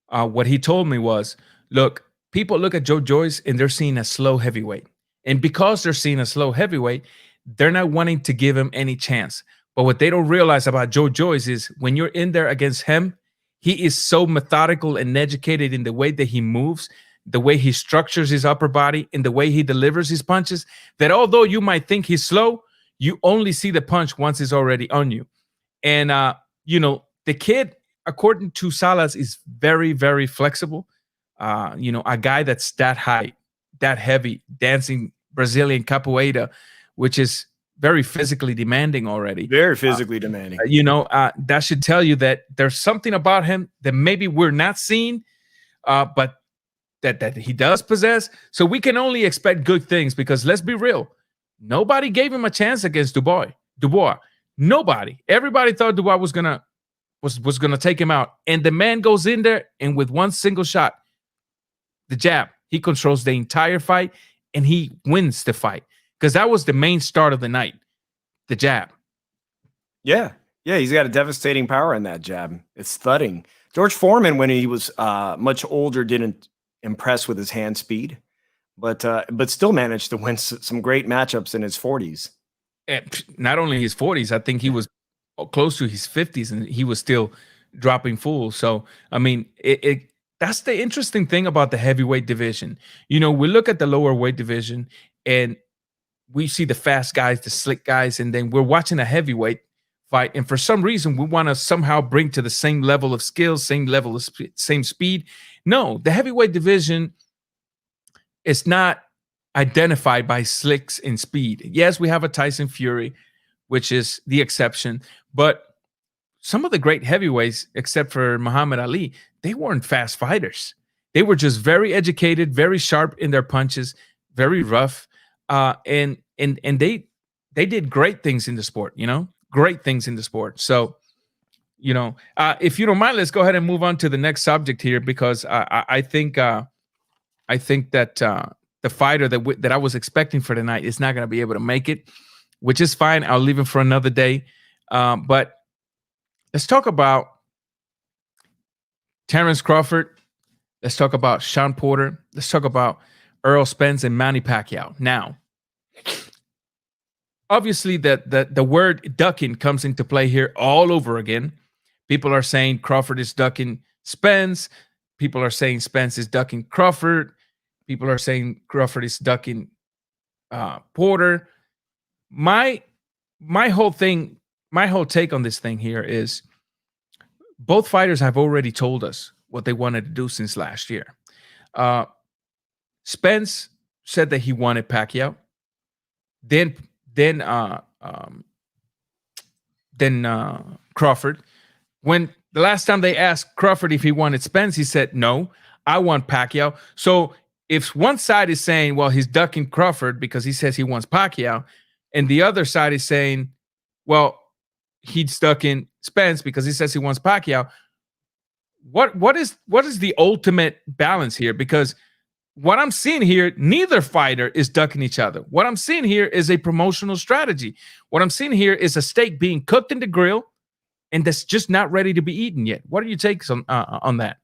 Speaker 1: what he told me was, look, people look at Joe Joyce and they're seeing a slow heavyweight. And because they're seeing a slow heavyweight, they're not wanting to give him any chance. But what they don't realize about Joe Joyce is when you're in there against him, he is so methodical and educated in the way that he moves, the way he structures his upper body, and the way he delivers his punches, that although you might think he's slow, you only see the punch once it's already on you. And, the kid, according to Salas, is very, very flexible. A guy that's that high, that heavy, dancing Brazilian capoeira, which is very physically demanding already.
Speaker 2: Very physically demanding.
Speaker 1: That should tell you that there's something about him that maybe we're not seeing, but that he does possess. So we can only expect good things, because let's be real, nobody gave him a chance against Dubois. Nobody. Everybody thought Dubois was gonna take him out, and the man goes in there and with one single shot, the jab, he controls the entire fight and he wins the fight. because that was the main start of the night, the jab.
Speaker 2: Yeah. Yeah, he's got a devastating power in that jab. It's thudding. George Foreman, when he was much older, didn't impress with his hand speed, but still managed to win some great matchups in his 40s.
Speaker 1: And not only his 40s, I think he was close to his 50s, and he was still dropping full. So, I mean, that's the interesting thing about the heavyweight division. You know, we look at the lower weight division, and we see the fast guys, the slick guys, and then we're watching a heavyweight fight, and for some reason we want to somehow bring to the same level of skill, same level of same speed. No, the heavyweight division is not identified by slicks and speed. Yes, we have a Tyson Fury, which is the exception, but some of the great heavyweights, except for Muhammad Ali, they weren't fast fighters. They were just very educated, very sharp in their punches, very rough, and they did great things in the sport. You know, great things in the sport. So, you know, if you don't mind, let's go ahead and move on to the next subject here, because I think that the fighter that I was expecting for tonight is not going to be able to make it, which is fine. I'll leave him for another day. But let's talk about Terrence Crawford. Let's talk about Sean Porter. Let's talk about Errol Spence and Manny Pacquiao. Now, obviously, the word ducking comes into play here all over again. People are saying Crawford is ducking Spence. People are saying Spence is ducking Crawford. People are saying Crawford is ducking Porter. My whole take on this thing here is both fighters have already told us what they wanted to do since last year. Spence said that he wanted Pacquiao. Then Crawford. When the last time they asked Crawford if he wanted Spence, he said, no, I want Pacquiao. So if one side is saying, well, he's ducking Crawford because he says he wants Pacquiao, and the other side is saying, well, he's ducking Spence because he says he wants Pacquiao, what is the ultimate balance here? Because what I'm seeing here, neither fighter is ducking each other. What I'm seeing here is a promotional strategy. What I'm seeing here is a steak being cooked in the grill, and that's just not ready to be eaten yet. What are your takes on that?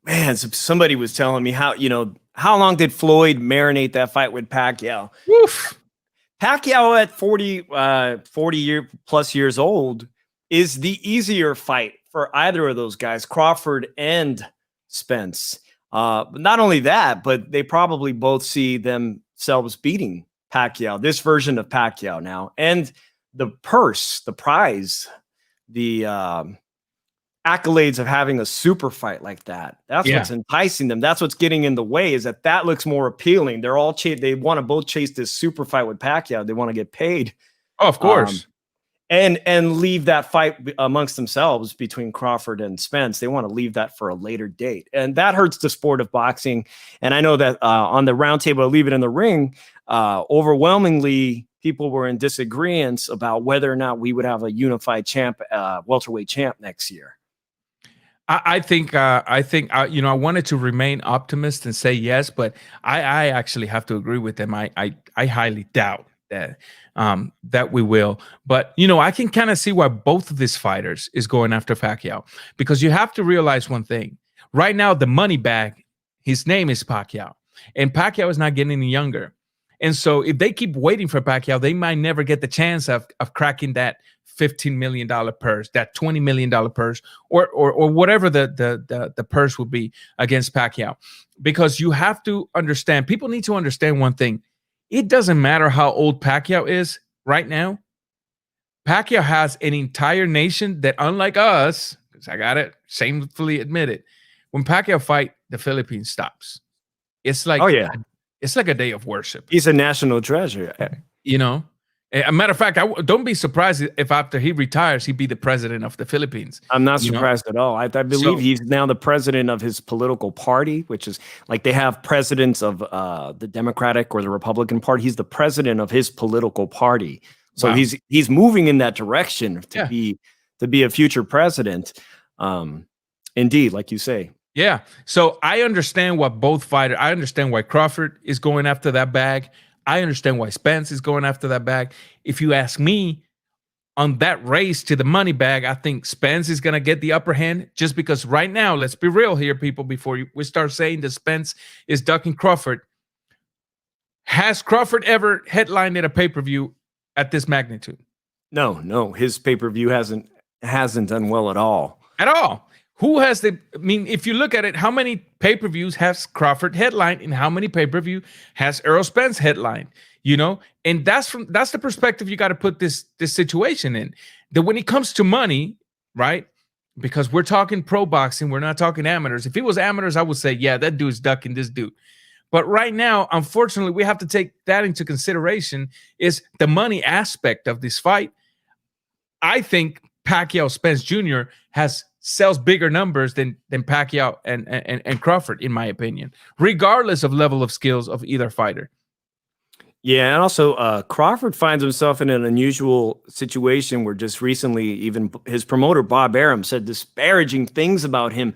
Speaker 2: Man, somebody was telling me how long did Floyd marinate that fight with Pacquiao?
Speaker 1: Woof.
Speaker 2: Pacquiao at 40 plus years old is the easier fight for either of those guys, Crawford and Spence. Not only that, but they probably both see themselves beating Pacquiao, this version of Pacquiao now. And the purse, the prize, the accolades of having a super fight like that. That's what's enticing them. That's what's getting in the way, is that looks more appealing. They're all they want to both chase this super fight with Pacquiao. They want to get paid.
Speaker 1: Oh, of course.
Speaker 2: And leave that fight amongst themselves between Crawford and Spence. They want to leave that for a later date. And that hurts the sport of boxing. And I know that on the roundtable, Leave It in the Ring, overwhelmingly, people were in disagreement about whether or not we would have a unified welterweight champ next year.
Speaker 1: I think I wanted to remain optimist and say yes, but I actually have to agree with them. I highly doubt that we will. But, I can kind of see why both of these fighters is going after Pacquiao, because you have to realize one thing. Right now, the money bag, his name is Pacquiao, and Pacquiao is not getting any younger. And so if they keep waiting for Pacquiao, they might never get the chance of cracking that $15 million purse, that $20 million purse, or whatever the purse would be against Pacquiao. Because you have to understand, people need to understand one thing. It doesn't matter how old Pacquiao is right now. Pacquiao has an entire nation that, unlike us, because I got to shamefully admit it, when Pacquiao fight, the Philippines stops. It's like, it's like a day of worship.
Speaker 2: He's a national treasure.
Speaker 1: A matter of fact, don't be surprised if after he retires, he'd be the president of the Philippines.
Speaker 2: I'm not surprised at all. I believe he's now the president of his political party, which is like they have presidents of the Democratic or the Republican Party. He's the president of his political party. So wow. He's moving in that direction to be a future president. Indeed, like you say.
Speaker 1: Yeah. So I understand what both fighters. I understand why Crawford is going after that bag. I understand why Spence is going after that bag. If you ask me, on that race to the money bag, I think Spence is going to get the upper hand just because right now, let's be real here, people, before we start saying that Spence is ducking Crawford. Has Crawford ever headlined at a pay-per-view at this magnitude?
Speaker 2: No. His pay-per-view hasn't done well at all.
Speaker 1: At all. Who has I mean, if you look at it, how many pay-per-views has Crawford headlined and how many pay-per-view has Errol Spence headlined? And that's the perspective you got to put this situation in. That when it comes to money, right? Because we're talking pro boxing, we're not talking amateurs. If it was amateurs, I would say, yeah, that dude's ducking this dude. But right now, unfortunately, we have to take that into consideration, is the money aspect of this fight. I think Pacquiao Spence Jr. sells bigger numbers than Pacquiao and Crawford, in my opinion, regardless of level of skills of either fighter.
Speaker 2: Yeah, and also Crawford finds himself in an unusual situation where just recently, even his promoter Bob Arum said disparaging things about him,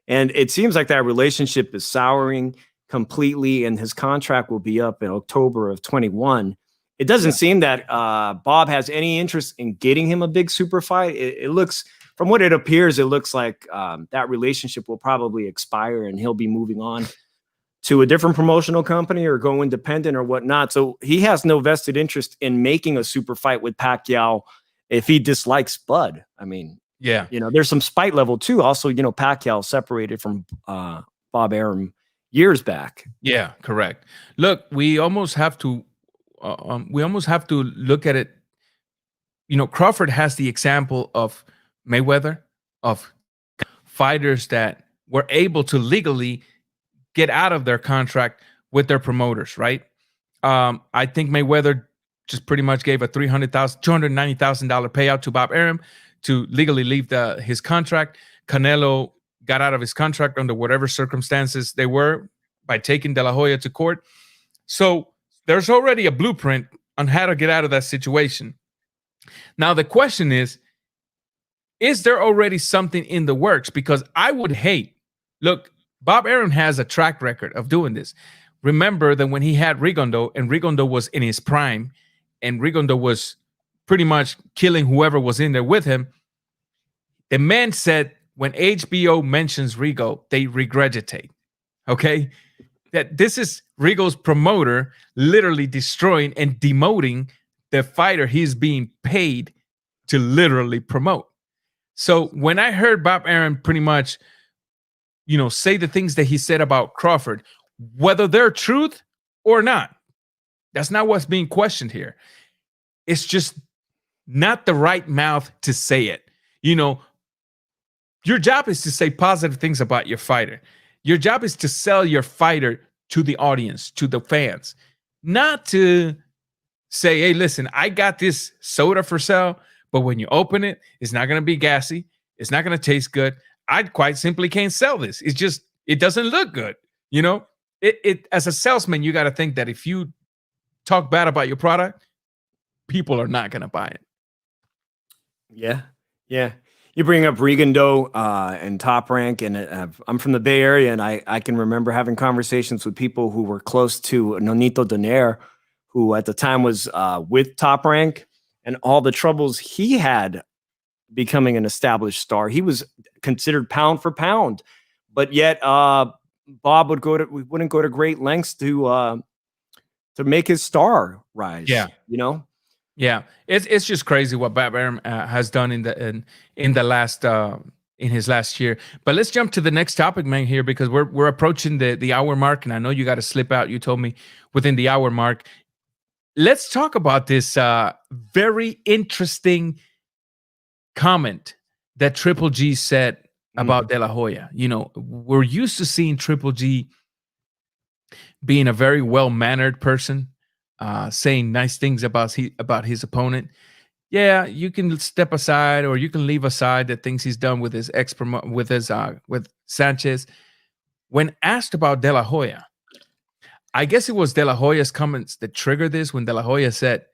Speaker 2: and it seems like that relationship is souring completely, and his contract will be up in October of 21. It doesn't seem that Bob has any interest in getting him a big super fight. It looks, from what it appears, it looks like that relationship will probably expire and he'll be moving on to a different promotional company or go independent or whatnot. So he has no vested interest in making a super fight with Pacquiao if he dislikes Bud. I mean,
Speaker 1: yeah,
Speaker 2: there's some spite level too. Also, Pacquiao separated from Bob Arum years back.
Speaker 1: Yeah, correct. Look, we almost have to look at it. Crawford has the example of Mayweather, of fighters that were able to legally get out of their contract with their promoters, right? I think Mayweather just pretty much gave a $290,000 payout to Bob Arum to legally leave his contract. Canelo got out of his contract under whatever circumstances they were by taking De La Hoya to court. So there's already a blueprint on how to get out of that situation. Now, the question is there already something in the works? Because I would hate, look, Bob Arum has a track record of doing this. Remember that when he had Rigondeaux, and Rigondeaux was in his prime, and Rigondeaux was pretty much killing whoever was in there with him, the man said when HBO mentions Rigo, they regurgitate. Okay? That this is Rigo's promoter literally destroying and demoting the fighter he's being paid to literally promote. So when I heard Bob Arum pretty much say the things that he said about Crawford, whether they're truth or not, that's not what's being questioned here. It's just not the right mouth to say it. Your job is to say positive things about your fighter. Your job is to sell your fighter to the audience, to the fans, not to say, hey, listen, I got this soda for sale, but when you open it, it's not going to be gassy. It's not going to taste good. I quite simply can't sell this. It's just, it doesn't look good. It as a salesman, you got to think that if you talk bad about your product, people are not going to buy it.
Speaker 2: Yeah. You bring up Rigondeaux and Top Rank, and I'm from the Bay Area, and I can remember having conversations with people who were close to Nonito Donaire, who at the time was with Top Rank, and all the troubles he had becoming an established star. He was considered pound for pound, but yet Bob wouldn't go to great lengths to make his star rise.
Speaker 1: Yeah, Yeah, it's just crazy what Bob Arum has done in his last year. But let's jump to the next topic, man, here, because we're approaching the hour mark, and I know you got to slip out. You told me within the hour mark. Let's talk about this very interesting comment that Triple G said about De La Hoya. We're used to seeing Triple G being a very well-mannered person, saying nice things about his opponent. Yeah, you can step aside or you can leave aside the things he's done with his with Sanchez. When asked about De La Hoya, I guess it was De La Hoya's comments that triggered this. When De La Hoya said,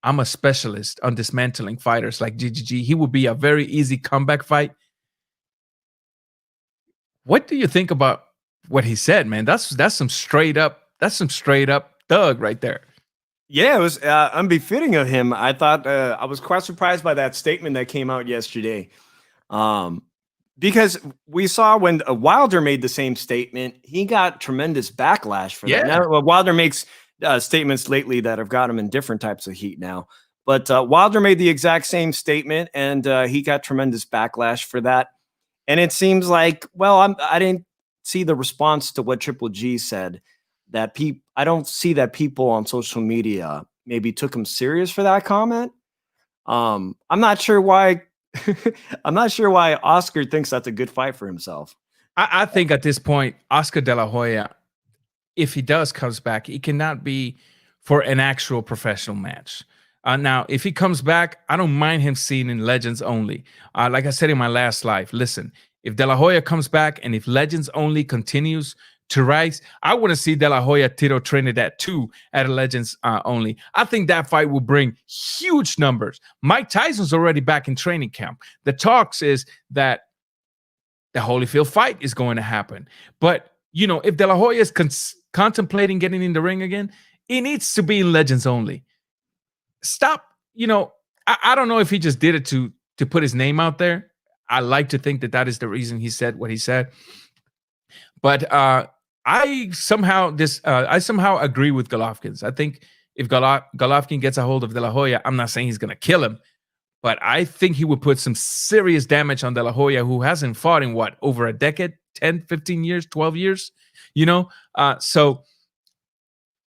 Speaker 1: "I'm a specialist on dismantling fighters like GGG. He would be a very easy comeback fight." What do you think about what he said, man? That's some straight up thug right there.
Speaker 2: Yeah, it was unbefitting of him. I thought I was quite surprised by that statement that came out yesterday. Um, because we saw when Wilder made the same statement, he got tremendous backlash for that. Now, Wilder makes statements lately that have got him in different types of heat now. But Wilder made the exact same statement, and he got tremendous backlash for that. And it seems like, well, I didn't see the response to what Triple G said. That I don't see that people on social media maybe took him serious for that comment. I'm not sure why. I'm not sure why Oscar thinks that's a good fight for himself.
Speaker 1: I think at this point, Oscar De La Hoya, if he comes back, it cannot be for an actual professional match. Now, if he comes back, I don't mind him seeing in Legends only. Like I said in my last live, listen, if De La Hoya comes back and if Legends only continues to rise, I want to see De La Hoya Tito Trinidad 2 at a Legends only. I think that fight will bring huge numbers. Mike Tyson's already back in training camp. The talks is that the Holyfield fight is going to happen. But, if De La Hoya is contemplating getting in the ring again, it needs to be in Legends only. Stop, I don't know if he just did it to put his name out there. I like to think that is the reason he said what he said. But I somehow agree with Golovkin. I think if Golovkin gets a hold of De La Hoya, I'm not saying he's going to kill him, but I think he would put some serious damage on De La Hoya, who hasn't fought in over a decade, 10, 15 years, 12 years, So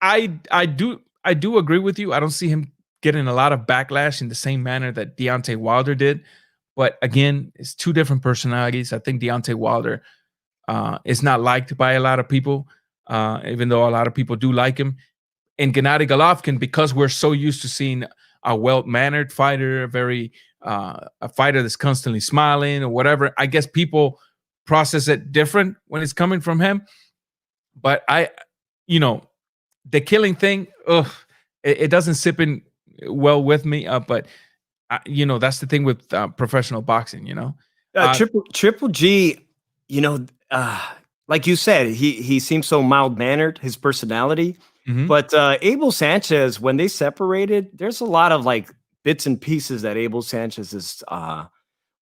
Speaker 1: I do agree with you. I don't see him getting a lot of backlash in the same manner that Deontay Wilder did. But again, it's two different personalities. I think Deontay Wilder is not liked by a lot of people, even though a lot of people do like him. And Gennady Golovkin, because we're so used to seeing a well-mannered fighter, a fighter that's constantly smiling or whatever, I guess people process it different when it's coming from him. But the killing thing, it doesn't sip in well with me. But that's the thing with professional boxing.
Speaker 2: Triple G, like you said, he seems so mild-mannered, his personality. Mm-hmm. But Abel Sanchez, when they separated, there's a lot of bits and pieces that Abel Sanchez has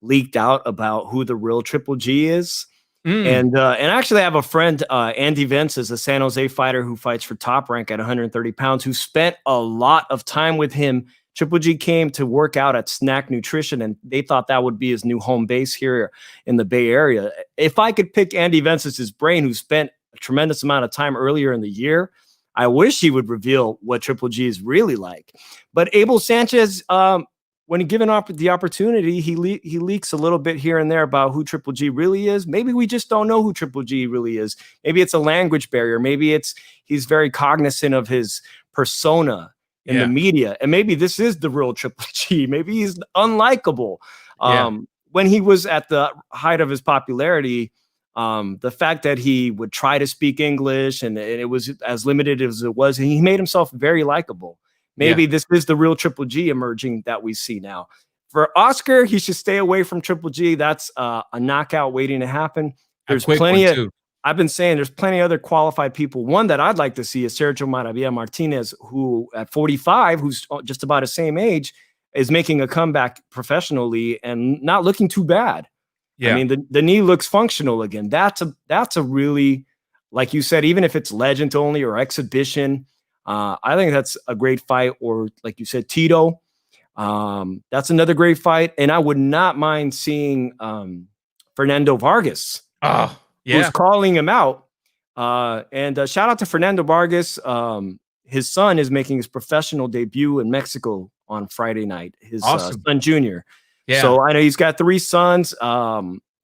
Speaker 2: leaked out about who the real Triple G is. And actually I have a friend, Andy Vince, is a San Jose fighter who fights for Top Rank at 130 pounds, who spent a lot of time with him. Triple G came to work out at Snack Nutrition, and they thought that would be his new home base here in the Bay Area. If I could pick Andy Vence's brain, who spent a tremendous amount of time earlier in the year, I wish he would reveal what Triple G is really like. But Abel Sanchez, when given the opportunity, he leaks a little bit here and there about who Triple G really is. Maybe we just don't know who Triple G really is. Maybe it's a language barrier. Maybe he's very cognizant of his persona in the media. And maybe this is the real Triple G. Maybe he's unlikable. When he was at the height of his popularity, the fact that he would try to speak English and it was as limited as it was, and he made himself very likable. Maybe this is the real Triple G emerging that we see now. For Oscar, he should stay away from Triple G. That's a knockout waiting to happen. There's plenty of, I've been saying there's plenty of other qualified people. One that I'd like to see is Sergio Maravilla Martinez, who at 45, who's just about the same age, is making a comeback professionally and not looking too bad. I mean, the knee looks functional again. That's a really, like you said, even if it's legend only or exhibition, I think that's a great fight. Or like you said, Tito, that's another great fight. And I would not mind seeing Fernando Vargas, who's calling him out. And shout out to Fernando Vargas. His son is making his professional debut in Mexico on Friday night. His son, Junior. Yeah. So I know he's got 3 sons,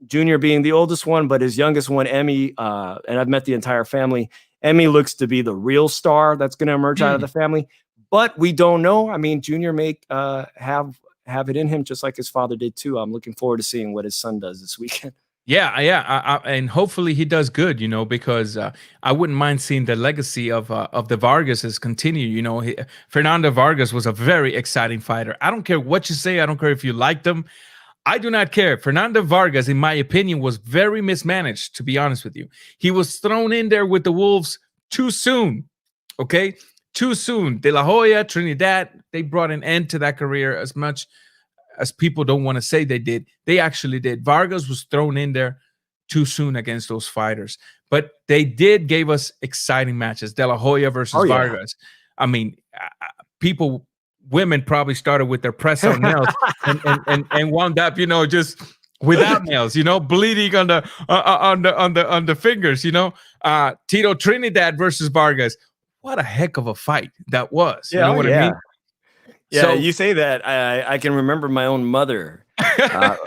Speaker 2: Junior being the oldest one, but his youngest one, Emmy, and I've met the entire family. Emmy looks to be the real star that's going to emerge out of the family, but we don't know. I mean, Junior may have it in him just like his father did too. I'm looking forward to seeing what his son does this weekend.
Speaker 1: Yeah. And hopefully he does good, because I wouldn't mind seeing the legacy of the Vargases continue. Fernando Vargas was a very exciting fighter. I don't care what you say. I don't care if you liked him. I do not care. Fernando Vargas, in my opinion, was very mismanaged, to be honest with you. He was thrown in there with the Wolves too soon. Okay? too soon. De La Hoya, Trinidad, they brought an end to that career as much as people don't want to say they did. They actually did. Vargas was thrown in there too soon against those fighters, but they gave us exciting matches. De La Hoya versus Vargas. I mean, women probably started with their press on nails and wound up, just without nails, bleeding on the fingers, Tito Trinidad versus Vargas. What a heck of a fight that was. You know what I mean?
Speaker 2: Yeah, so, you say that. I can remember my own mother. Her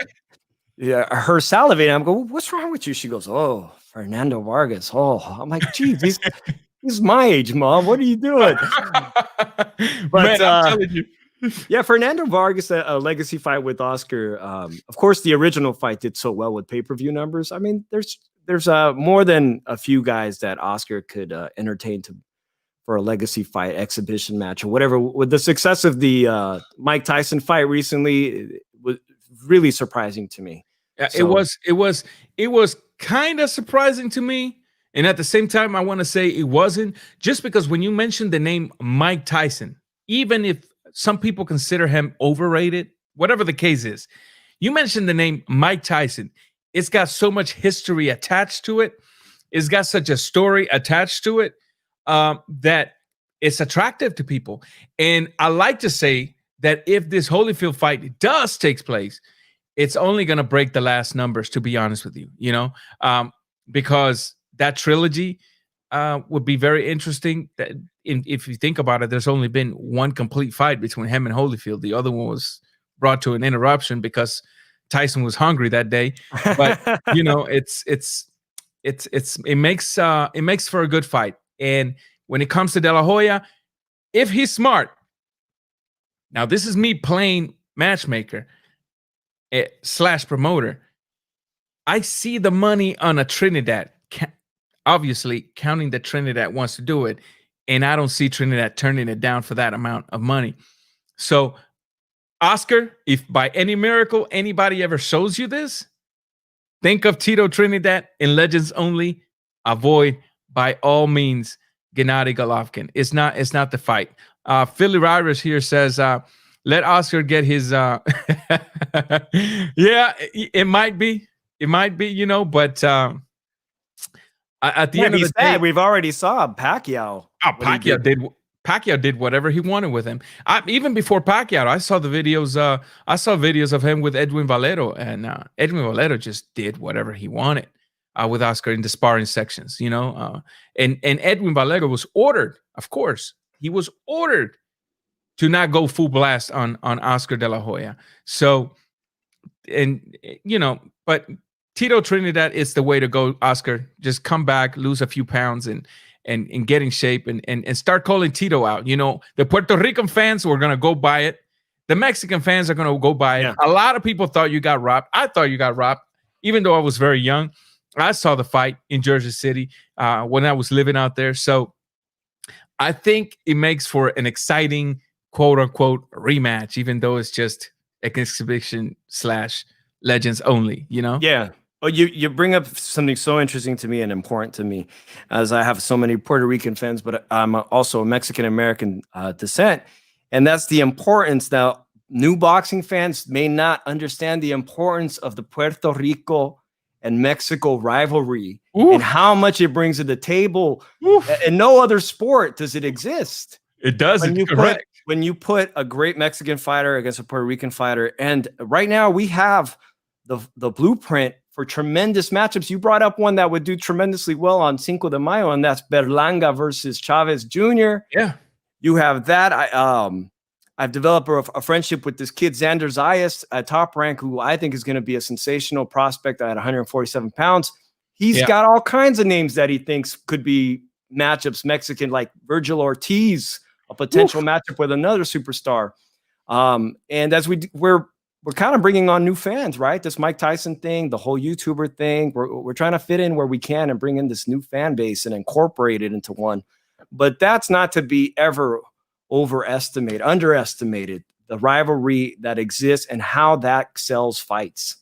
Speaker 2: salivating. I'm going, what's wrong with you? She goes, oh, Fernando Vargas. Oh, I'm like, geez, he's my age, Mom. What are you doing? But
Speaker 1: man, I'm telling you.
Speaker 2: Yeah, Fernando Vargas, a legacy fight with Oscar. Of course, the original fight did so well with pay-per-view numbers. I mean, there's more than a few guys that Oscar could entertain for a legacy fight, exhibition match, or whatever. With the success of the Mike Tyson fight recently, it was really surprising to me.
Speaker 1: So, it was kind of surprising to me, and at the same time, I want to say it wasn't, just because when you mentioned the name Mike Tyson, even if some people consider him overrated, whatever the case is, you mentioned the name Mike Tyson. It's got so much history attached to it. It's got such a story attached to it that it's attractive to people. And I like to say that if this Holyfield fight does take place, it's only going to break the last numbers, to be honest with you, because that trilogy would be very interesting. If you think about it, there's only been one complete fight between him and Holyfield. The other one was brought to an interruption because Tyson was hungry that day. But it makes for a good fight. And when it comes to De La Hoya, if he's smart, now this is me playing matchmaker / promoter, I see the money on a Trinidad. Obviously, counting that Trinidad wants to do it, and I don't see Trinidad turning it down for that amount of money. So, Oscar, if by any miracle anybody ever shows you this, think of Tito Trinidad in Legends Only. Avoid, by all means, Gennady Golovkin. It's not the fight. Philly Irish here says, let Oscar get his. Yeah, it might be, but. At the end of the day,
Speaker 2: we've already saw Pacquiao.
Speaker 1: Pacquiao did whatever he wanted with him. Even before Pacquiao, I saw the videos. I saw videos of him with Edwin Valero, and Edwin Valero just did whatever he wanted with Oscar in the sparring sections. And Edwin Valero was ordered. Of course, he was ordered to not go full blast on Oscar De La Hoya. So, but Tito Trinidad is the way to go, Oscar. Just come back, lose a few pounds, and get in shape, and start calling Tito out. The Puerto Rican fans were gonna go buy it. The Mexican fans are gonna go buy it. Yeah. A lot of people thought you got robbed. I thought you got robbed, even though I was very young. I saw the fight in Jersey City when I was living out there. So I think it makes for an exciting quote unquote rematch, even though it's just an exhibition / Legends Only.
Speaker 2: Yeah. Oh, you bring up something so interesting to me and important to me, as I have so many Puerto Rican fans, but I'm also a Mexican-American descent. And that's the importance. Now, new boxing fans may not understand the importance of the Puerto Rico and Mexico rivalry. Oof. And how much it brings to the table. In no other sport does it exist.
Speaker 1: It does. Correct.
Speaker 2: When you put a great Mexican fighter against a Puerto Rican fighter, and right now we have the blueprint for tremendous matchups. You brought up one that would do tremendously well on Cinco de Mayo, and that's Berlanga versus Chavez Jr.
Speaker 1: Yeah.
Speaker 2: You have that. I've developed a friendship with this kid, Xander Zayas, at Top Rank, who I think is going to be a sensational prospect at 147 pounds. He's got all kinds of names that he thinks could be matchups, Mexican, like Virgil Ortiz, a potential matchup with another superstar. And as we're kind of bringing on new fans, right? This Mike Tyson thing, the whole YouTuber thing. We're trying to fit in where we can and bring in this new fan base and incorporate it into one. But that's not to be ever underestimated, the rivalry that exists and how that sells fights.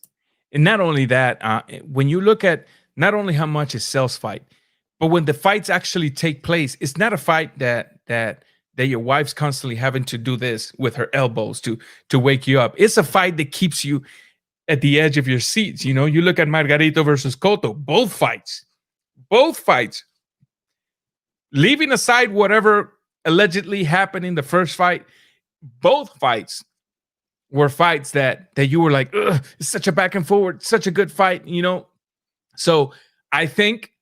Speaker 1: And not only that, when you look at not only how much it sells fight, but when the fights actually take place, it's not a fight that that your wife's constantly having to do this with her elbows to wake you up. It's a fight that keeps you at the edge of your seats. You know, you look at Margarito versus Cotto, both fights, leaving aside whatever allegedly happened in the first fight, both fights were fights that you were like, ugh, it's such a back and forward, such a good fight, you know. So I think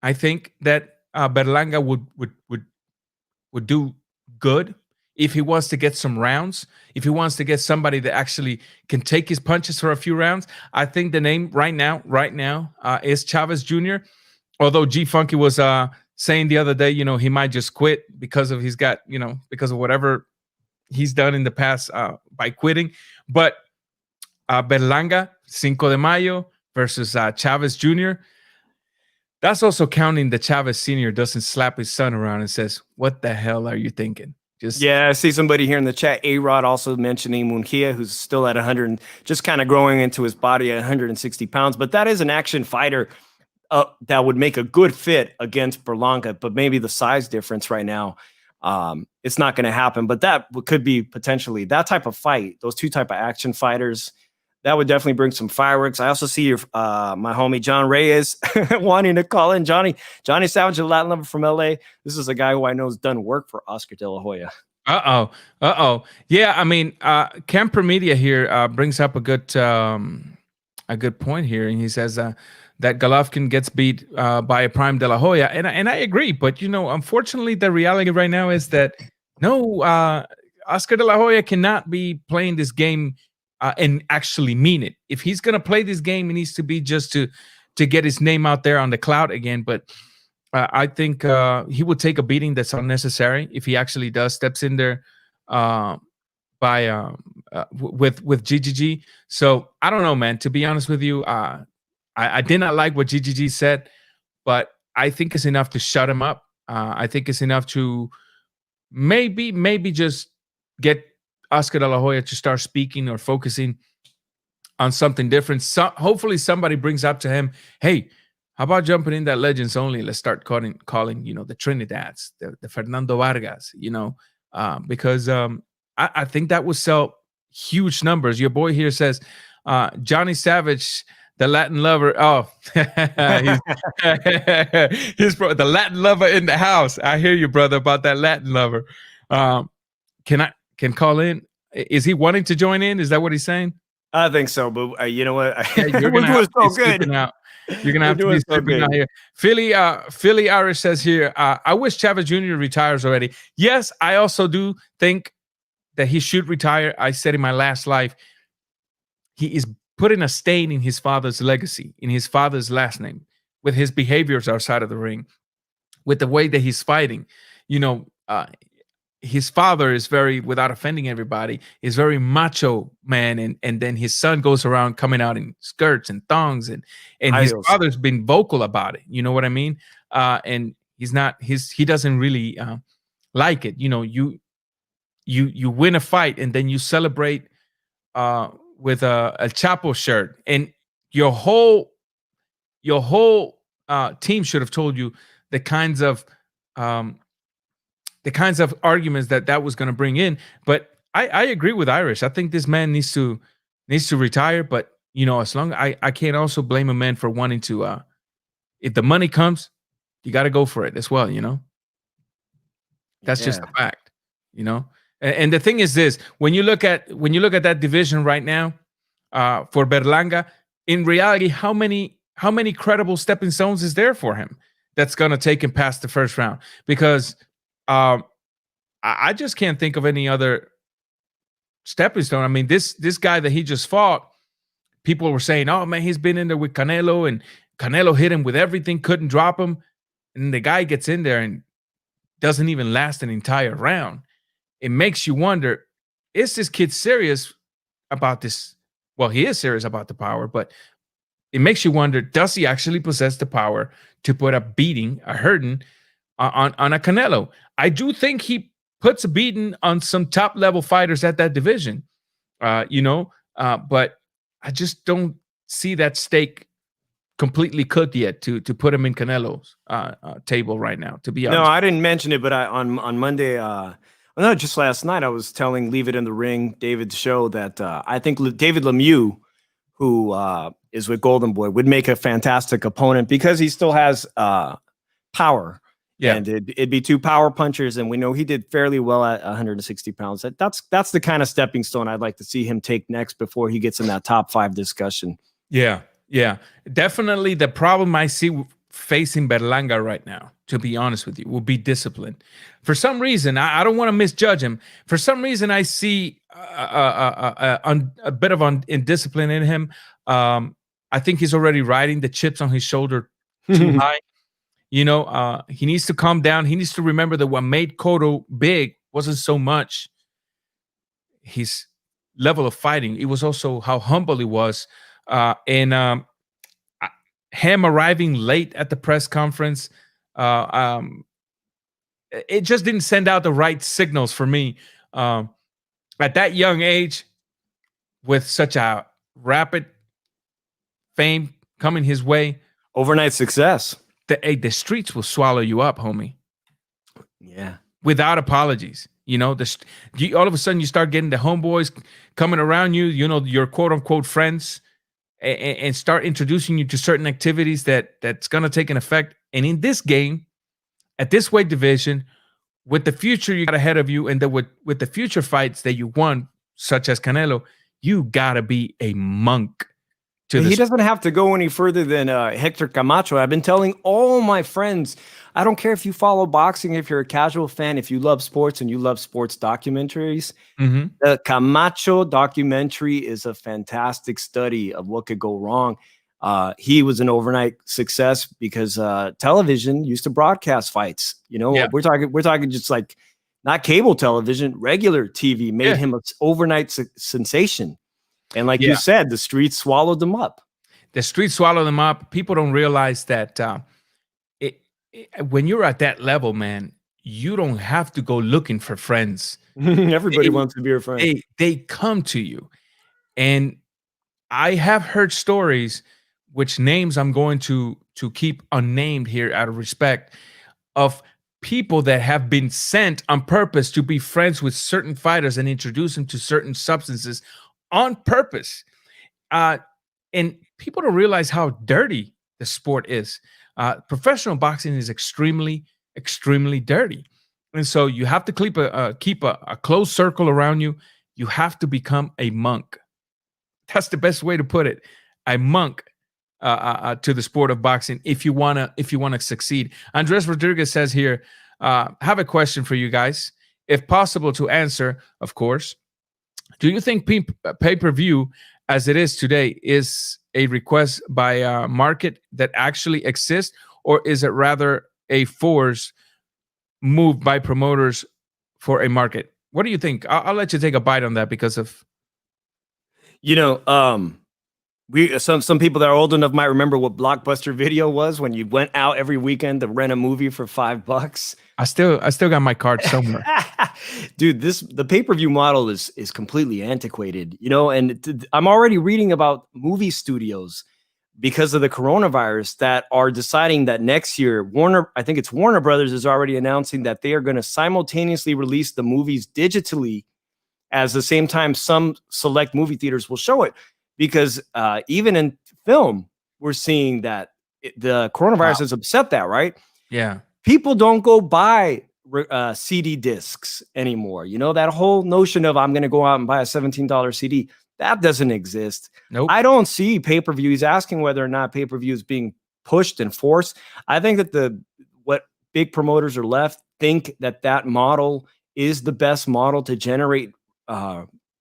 Speaker 1: that Berlanga would do good if he wants to get some rounds. If he wants to get somebody that actually can take his punches for a few rounds, I think the name right now is Chavez Jr. Although G Funky was saying the other day, you know, he might just quit because of because of whatever he's done in the past by quitting. But Berlanga, Cinco de Mayo versus Chavez Jr., that's also counting the Chavez Sr. doesn't slap his son around and says, what the hell are you thinking?
Speaker 2: I see somebody here in the chat, A-Rod, also mentioning Munguia, who's still at 100, just kind of growing into his body at 160 pounds. But that is an action fighter that would make a good fit against Berlanga, but maybe the size difference right now, it's not going to happen. But that could be potentially that type of fight, those two type of action fighters. That would definitely bring some fireworks. I also see your my homie John Reyes wanting to call in. Johnny Savage, a Latin lover from LA. This is a guy who I know has done work for Oscar De La Hoya.
Speaker 1: Yeah, I mean, Camper Media here brings up a good point here, and he says that Golovkin gets beat by a prime De La Hoya, and I agree. But you know, unfortunately, the reality right now is that no, Oscar De La Hoya cannot be playing this game and actually mean it. If he's gonna play this game, it needs to be just to get his name out there on the cloud again. But I think he will take a beating that's unnecessary if he actually steps in there with GGG. So I don't know, man. To be honest with you, I did not like what GGG said, but I think it's enough to shut him up. I think it's enough to maybe just get Oscar De La Hoya to start speaking or focusing on something different. So hopefully somebody brings up to him, hey, how about jumping in that Legends Only? Let's start calling you know, the Trinidads, the Fernando Vargas, you know, because I think that would sell huge numbers. Your boy here says Johnny Savage, the Latin lover. Oh, he's the Latin lover in the house. I hear you, brother, about that Latin lover. Can call in. Is he wanting to join in? Is that what he's saying?
Speaker 2: I think so, but you know what?
Speaker 1: You're gonna have to be good. Out. You're gonna have to be sleeping out here. Philly Irish says here, I wish Chavez Jr. retires already. Yes, I also do think that he should retire. I said in my last life, he is putting a stain in his father's legacy, in his father's last name, with his behaviors outside of the ring, with the way that he's fighting. You know, his father is very, without offending everybody, is very macho man, and then his son goes around coming out in skirts and thongs, and his father's been vocal about it. You know what I mean? And he doesn't really like it. You know, you win a fight and then you celebrate with a Chapo shirt, and your whole team should have told you the kinds of arguments that was going to bring in. But I agree with Irish. I think this man needs to retire. But you know, as long I can't also blame a man for wanting to. If the money comes, you got to go for it as well. You know, that's just a fact. You know, and the thing is this: when you look at that division right now, for Berlanga, in reality, how many credible stepping stones is there for him that's going to take him past the first round? Because I just can't think of any other stepping stone. I mean, this guy that he just fought, people were saying, oh man, he's been in there with Canelo, and Canelo hit him with everything, couldn't drop him. And the guy gets in there and doesn't even last an entire round. It makes you wonder, is this kid serious about this? Well, he is serious about the power, but it makes you wonder, does he actually possess the power to put a hurting on a Canelo? I do think he puts a beating on some top level fighters at that division, but I just don't see that steak completely cooked yet to put him in Canelo's table right now. To be honest,
Speaker 2: no, I didn't mention it, but on Monday Well, no, just last night I was telling Leave It in the Ring, David's show, that I think David Lemieux, who is with Golden Boy, would make a fantastic opponent because he still has power. Yeah. And it'd be 2 power punchers, and we know he did fairly well at 160 pounds. That's the kind of stepping stone I'd like to see him take next before he gets in that top 5 discussion.
Speaker 1: Yeah, yeah. Definitely the problem I see facing Berlanga right now, to be honest with you, will be discipline. For some reason, I don't want to misjudge him. For some reason, I see a bit of indiscipline in him. I think he's already riding the chips on his shoulder too high. You know, he needs to calm down. He needs to remember that what made Cotto big wasn't so much his level of fighting. It was also how humble he was. And him arriving late at the press conference, it just didn't send out the right signals for me. At that young age, with such a rapid fame coming his way,
Speaker 2: overnight success,
Speaker 1: the streets will swallow you up, homie.
Speaker 2: Yeah,
Speaker 1: without apologies. You know, all of a sudden you start getting the homeboys coming around you, you know, your quote unquote friends, and start introducing you to certain activities that's going to take an effect. And in this game, at this weight division, with the future you got ahead of you, and with the future fights that you won, such as Canelo, you got to be a monk.
Speaker 2: He doesn't have to go any further than Hector Camacho. I've been telling all my friends, I don't care if you follow boxing, if you're a casual fan, if you love sports and you love sports documentaries, the Camacho documentary is a fantastic study of what could go wrong. He was an overnight success because television used to broadcast fights. You know, we're talking just like not cable television, regular TV made him an overnight sensation. And like you said, the streets swallowed them up.
Speaker 1: The streets swallowed them up. People don't realize that when you're at that level, man, you don't have to go looking for friends.
Speaker 2: Everybody wants to be your friend.
Speaker 1: They come to you. And I have heard stories, which names I'm going to keep unnamed here out of respect, of people that have been sent on purpose to be friends with certain fighters and introduce them to certain substances on purpose. And people don't realize how dirty the sport is. Professional boxing is extremely, extremely dirty. And so you have to keep a close circle around you. You have to become a monk. That's the best way to put it. A monk to the sport of boxing if you wanna succeed. Andres Rodriguez says here, have a question for you guys. If possible to answer, of course. Do you think pay-per-view as it is today is a request by market that actually exists, or is it rather a forced move by promoters for a market? What do you think? I'll let you take a bite on that because of,
Speaker 2: some people that are old enough might remember what Blockbuster Video was when you went out every weekend to rent a movie for $5.
Speaker 1: I still got my card somewhere.
Speaker 2: Dude, the pay-per-view model is completely antiquated, and I'm already reading about movie studios because of the coronavirus that are deciding that next year, I think it's Warner Brothers is already announcing that they are going to simultaneously release the movies digitally as the same time some select movie theaters will show it. Because even in film, we're seeing that the coronavirus has upset that, right?
Speaker 1: Yeah.
Speaker 2: People don't go buy CD discs anymore. That whole notion of I'm going to go out and buy a $17 CD, that doesn't exist.
Speaker 1: Nope.
Speaker 2: I don't see pay-per-view. He's asking whether or not pay-per-view is being pushed and forced. I think that what big promoters are left think that model is the best model to generate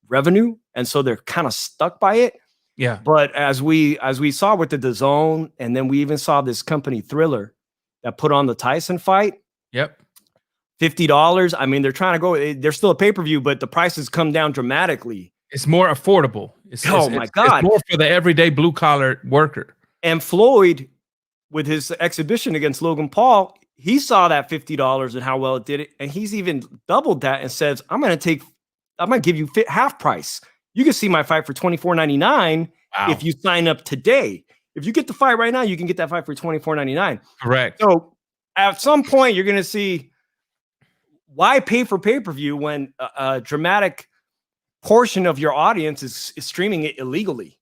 Speaker 2: revenue. And so they're kind of stuck by it.
Speaker 1: Yeah.
Speaker 2: But as we saw with the DAZN, and then we even saw this company Thriller that put on the Tyson fight.
Speaker 1: Yep.
Speaker 2: $50. I mean, they're trying to go. They're still a pay-per-view, but the prices come down dramatically.
Speaker 1: It's more affordable.
Speaker 2: My God.
Speaker 1: It's more for the everyday blue-collar worker.
Speaker 2: And Floyd, with his exhibition against Logan Paul, he saw that $50 and how well it did it. And he's even doubled that and says, I'm going to give you half price. You can see my fight for $24.99 if you sign up today. If you get the fight right now, you can get that fight for $24.99.
Speaker 1: Correct.
Speaker 2: So at some point, you're going to see why pay for pay-per-view when a dramatic portion of your audience is streaming it illegally?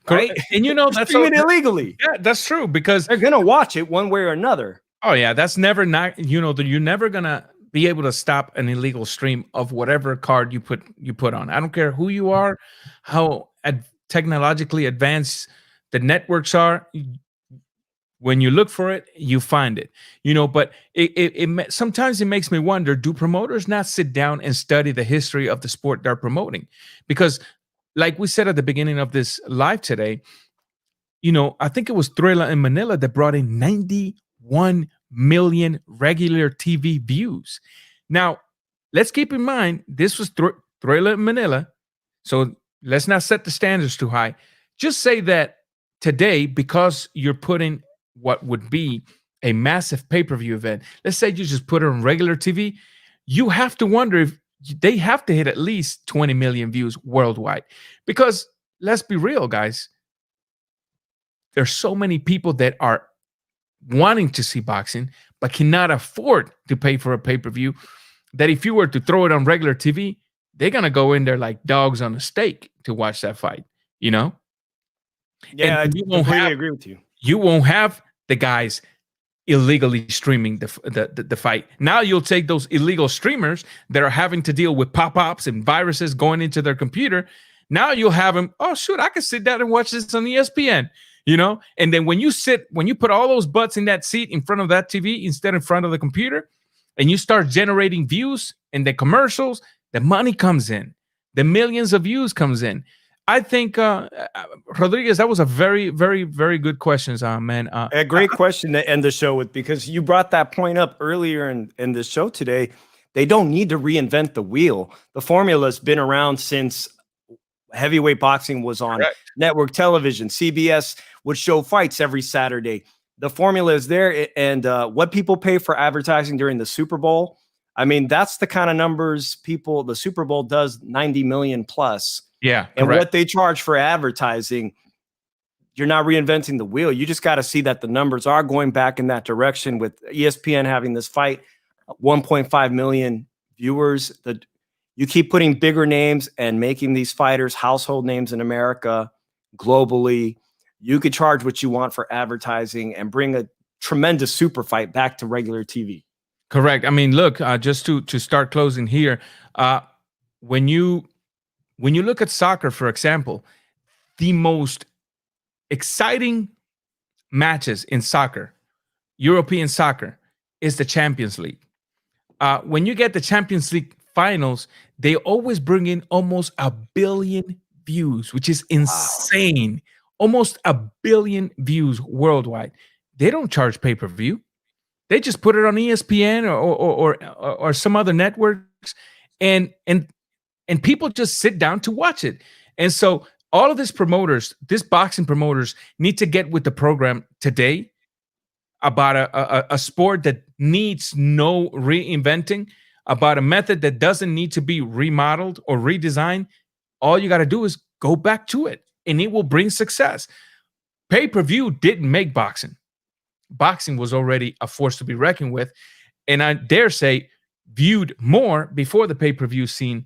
Speaker 2: Right?
Speaker 1: And that's
Speaker 2: streaming it illegally.
Speaker 1: Yeah, that's true, because
Speaker 2: they're gonna watch it one way or another.
Speaker 1: Oh yeah, that's never not. You're never gonna be able to stop an illegal stream of whatever card you put on. I don't care who you are, how technologically advanced the networks are. When you look for it, you find it. But it sometimes it makes me wonder: do promoters not sit down and study the history of the sport they're promoting? Because, like we said at the beginning of this live today, I think it was Thriller in Manila that brought in 91 million regular TV views. Now, let's keep in mind, this was Thriller in Manila, so let's not set the standards too high. Just say that today, because you're putting what would be a massive pay-per-view event, let's say you just put it on regular TV, you have to wonder if they have to hit at least 20 million views worldwide. Because let's be real, guys, there's so many people that are wanting to see boxing but cannot afford to pay for a pay-per-view, that if you were to throw it on regular TV, they're going to go in there like dogs on a steak to watch that fight,
Speaker 2: Yeah,
Speaker 1: and
Speaker 2: I completely agree with you.
Speaker 1: You won't have the guys illegally streaming the fight. Now you'll take those illegal streamers that are having to deal with pop-ups and viruses going into their computer. Now you'll have them, oh shoot, I can sit down and watch this on ESPN. And then when you put all those butts in that seat in front of that TV instead in front of the computer, and you start generating views and the commercials, the money comes in, the millions of views comes in. I think, Rodriguez, that was a very, very, very good question, man.
Speaker 2: A great question to end the show with, because you brought that point up earlier in the show today. They don't need to reinvent the wheel. The formula's been around since heavyweight boxing was on network television. CBS would show fights every Saturday. The formula is there, and what people pay for advertising during the Super Bowl, I mean, that's the kind of numbers the Super Bowl does 90 million plus.
Speaker 1: Yeah.
Speaker 2: And what they charge for advertising, you're not reinventing the wheel. You just got to see that the numbers are going back in that direction, with ESPN having this fight, 1.5 million viewers. You keep putting bigger names and making these fighters household names in America, globally. You could charge what you want for advertising and bring a tremendous super fight back to regular TV.
Speaker 1: Correct. I mean, look, just to start closing here, when you look at soccer, for example, the most exciting matches in soccer, European soccer, is the Champions League. When you get the Champions League finals, they always bring in almost 1 billion views, which is insane. Wow. Almost 1 billion views worldwide. They don't charge pay-per-view. They just put it on ESPN or some other networks, and people just sit down to watch it. And so all of these boxing promoters need to get with the program today about a sport that needs no reinventing, about a method that doesn't need to be remodeled or redesigned. All you got to do is go back to it, and it will bring success. Pay-per-view didn't make boxing. Boxing was already a force to be reckoned with, and I dare say viewed more before the pay-per-view scene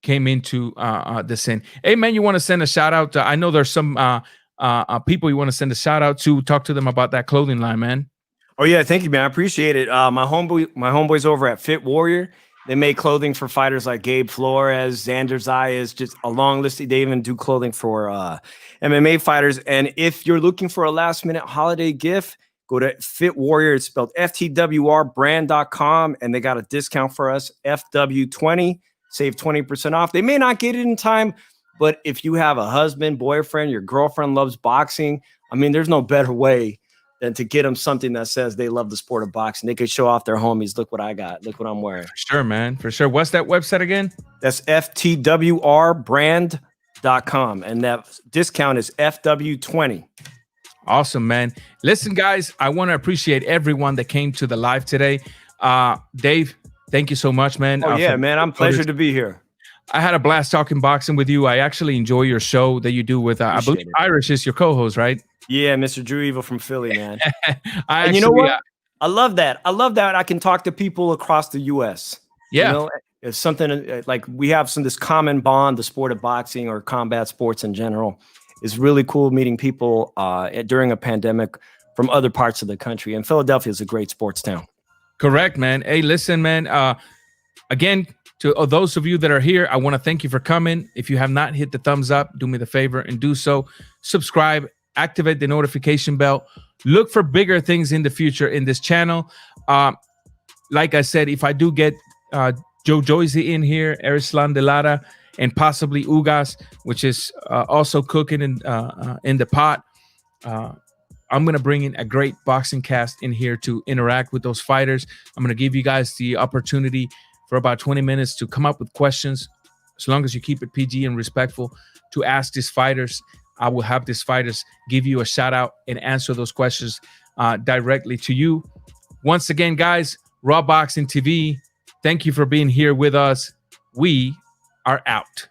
Speaker 1: came into the scene. Hey, man, you want to send a shout out? I know there's some people you want to send a shout out to. Talk to them about that clothing line, man.
Speaker 2: Oh yeah, thank you, man. I appreciate it. My homeboys over at Fit Warrior, they make clothing for fighters like Gabe Flores, Xander Zayas, just a long list. They even do clothing for MMA fighters. And if you're looking for a last minute holiday gift, go to Fit Warrior. It's spelled FTWRbrand.com, and they got a discount for us, FW20. Save 20% off. They may not get it in time, but if you have a husband, boyfriend, your girlfriend loves boxing, I mean, there's no better way than to get them something that says they love the sport of boxing. They could show off their homies. Look what I got. Look what I'm wearing.
Speaker 1: For sure, man. For sure. What's that website again?
Speaker 2: That's FTWRbrand.com. And that discount is FW20.
Speaker 1: Awesome, man. Listen, guys, I want to appreciate everyone that came to the live today. Dave, thank you so much, man.
Speaker 2: Oh, yeah, man. I'm pleasure to be here.
Speaker 1: I had a blast talking boxing with you. I actually enjoy your show that you do with, I believe Irish is your co-host, right?
Speaker 2: Yeah, Mr. Drew Evil from Philly, man. And you know what? I love that. I love that I can talk to people across the U.S.
Speaker 1: Yeah.
Speaker 2: You know, it's something like we have this common bond, the sport of boxing or combat sports in general. It's really cool meeting people during a pandemic from other parts of the country. And Philadelphia is a great sports town.
Speaker 1: Correct, man. Hey, listen, man. Again, to those of you that are here, I want to thank you for coming. If you have not hit the thumbs up, do me the favor and do so. Subscribe, activate the notification bell. Look for bigger things in the future in this channel. Like I said, if I do get Joe Joyce in here, Erislan De Lara, and possibly Ugas, which is also cooking in the pot, I'm going to bring in a great boxing cast in here to interact with those fighters. I'm going to give you guys the opportunity for about 20 minutes to come up with questions, as long as you keep it PG and respectful, to ask these fighters. I will have these fighters give you a shout out and answer those questions directly to you. Once again, guys, Raw Boxing TV, thank you for being here with us. We are out.